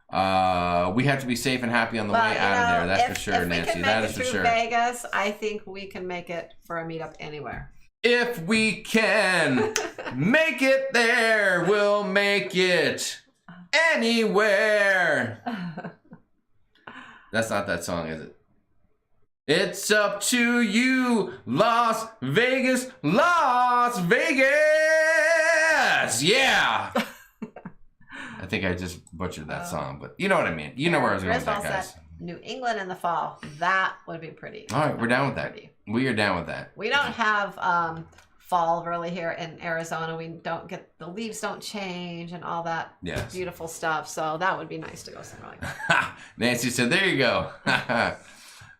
We have to be safe and happy on the way out of there. That's for sure, Nancy. That is for sure. If we can make it through Vegas, I think we can make it for a meetup anywhere. If we can make it there, we'll make it anywhere. That's not that song, is it? It's up to you, Las Vegas, Las Vegas! Yeah! I think I just butchered that song, but you know what I mean. You know where I was going with that, guys. New England in the fall. That would be pretty. All right, we're down with that. We are down with that. We don't have fall really here in Arizona. We don't get, the leaves don't change and all that beautiful stuff. So that would be nice to go somewhere like that. Nancy said, there you go.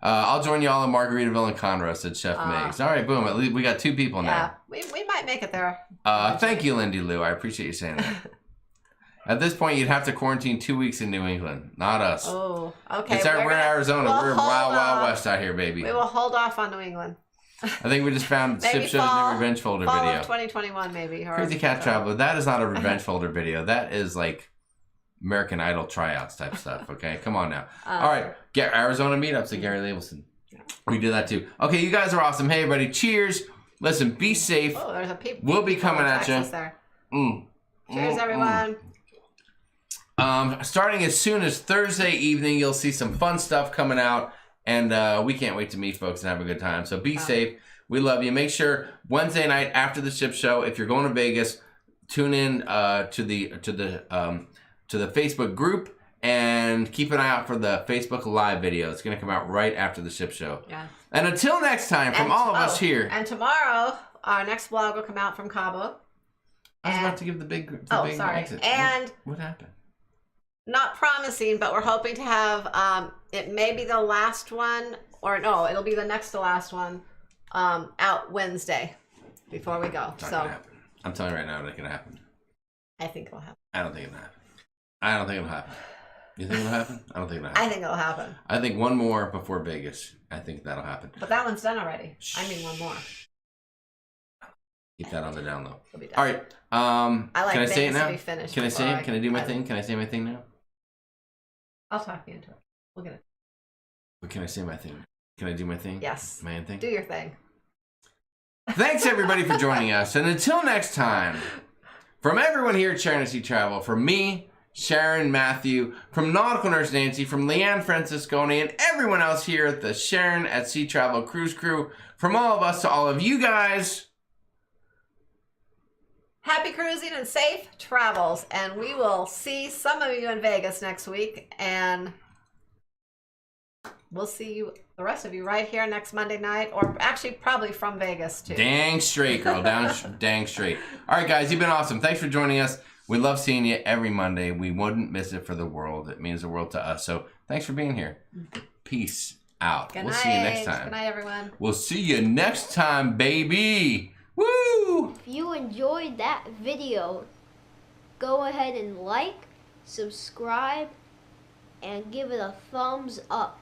I'll join you all in Margaritaville and Conroe, said Chef Miggs. All right, boom. At least we got 2 people now. Yeah, we might make it there. Thank you, Lindy Lou. I appreciate you saying that. At this point, you'd have to quarantine 2 weeks in New England, not us. Oh, okay. We're in Arizona. We're wild, wild west out here, baby. We will hold off on New England. I think we just found Ship Show's new Revenge Folder fall video. Of 2021, maybe. Crazy Cat Traveler. That is not a Revenge Folder video. That is like American Idol tryouts type stuff. Okay, come on now. All right, get Arizona meetups at Gary Labelson. We do that too. Okay, you guys are awesome. Hey, everybody, cheers. Listen, be safe. Oh, there's a peep. We'll be coming at you. Cheers, everyone. Starting as soon as Thursday evening, you'll see some fun stuff coming out, and we can't wait to meet folks and have a good time. So be safe. We love you. Make sure Wednesday night after the Ship Show, if you're going to Vegas, tune in to the Facebook group and keep an eye out for the Facebook Live video. It's going to come out right after the Ship Show. Yeah. And until next time, from all of us here. And tomorrow, our next vlog will come out from Cabo. I was about to give the big sorry. exit. And what happened? Not promising, but we're hoping to have, it may be the last one, or no, it'll be the next to last one, out Wednesday before we go. So I'm telling you right now, it ain't gonna happen. I think it'll happen. I don't think it'll happen. I don't think it'll happen. You think it'll happen? I don't think it'll happen. I think it'll happen. I think one more before Vegas. I think that'll happen. But that one's done already. I mean, one more. Keep that on the down low. All right. I like can I say it now? Can I say it? Can I do my thing? Can I say my thing now? I'll talk you into it. We'll get it. But can I say my thing? Can I do my thing? Yes. My thing? Do your thing. Thanks, everybody, for joining us. And until next time, from everyone here at Sharon and Sea Travel, from me, Sharon, Matthew, from Nautical Nurse Nancy, from Leanne Francisconi, and everyone else here at the Sharon at Sea Travel Cruise Crew, from all of us to all of you guys, happy cruising and safe travels. And we will see some of you in Vegas next week. And we'll see you, the rest of you, right here next Monday night. Or actually, probably from Vegas, too. Dang straight, girl. Dang straight. All right, guys. You've been awesome. Thanks for joining us. We love seeing you every Monday. We wouldn't miss it for the world. It means the world to us. So thanks for being here. Peace out. Good we'll night. See you next time. Good night, everyone. We'll see you next time, baby. Woo! If you enjoyed that video, go ahead and like, subscribe, and give it a thumbs up.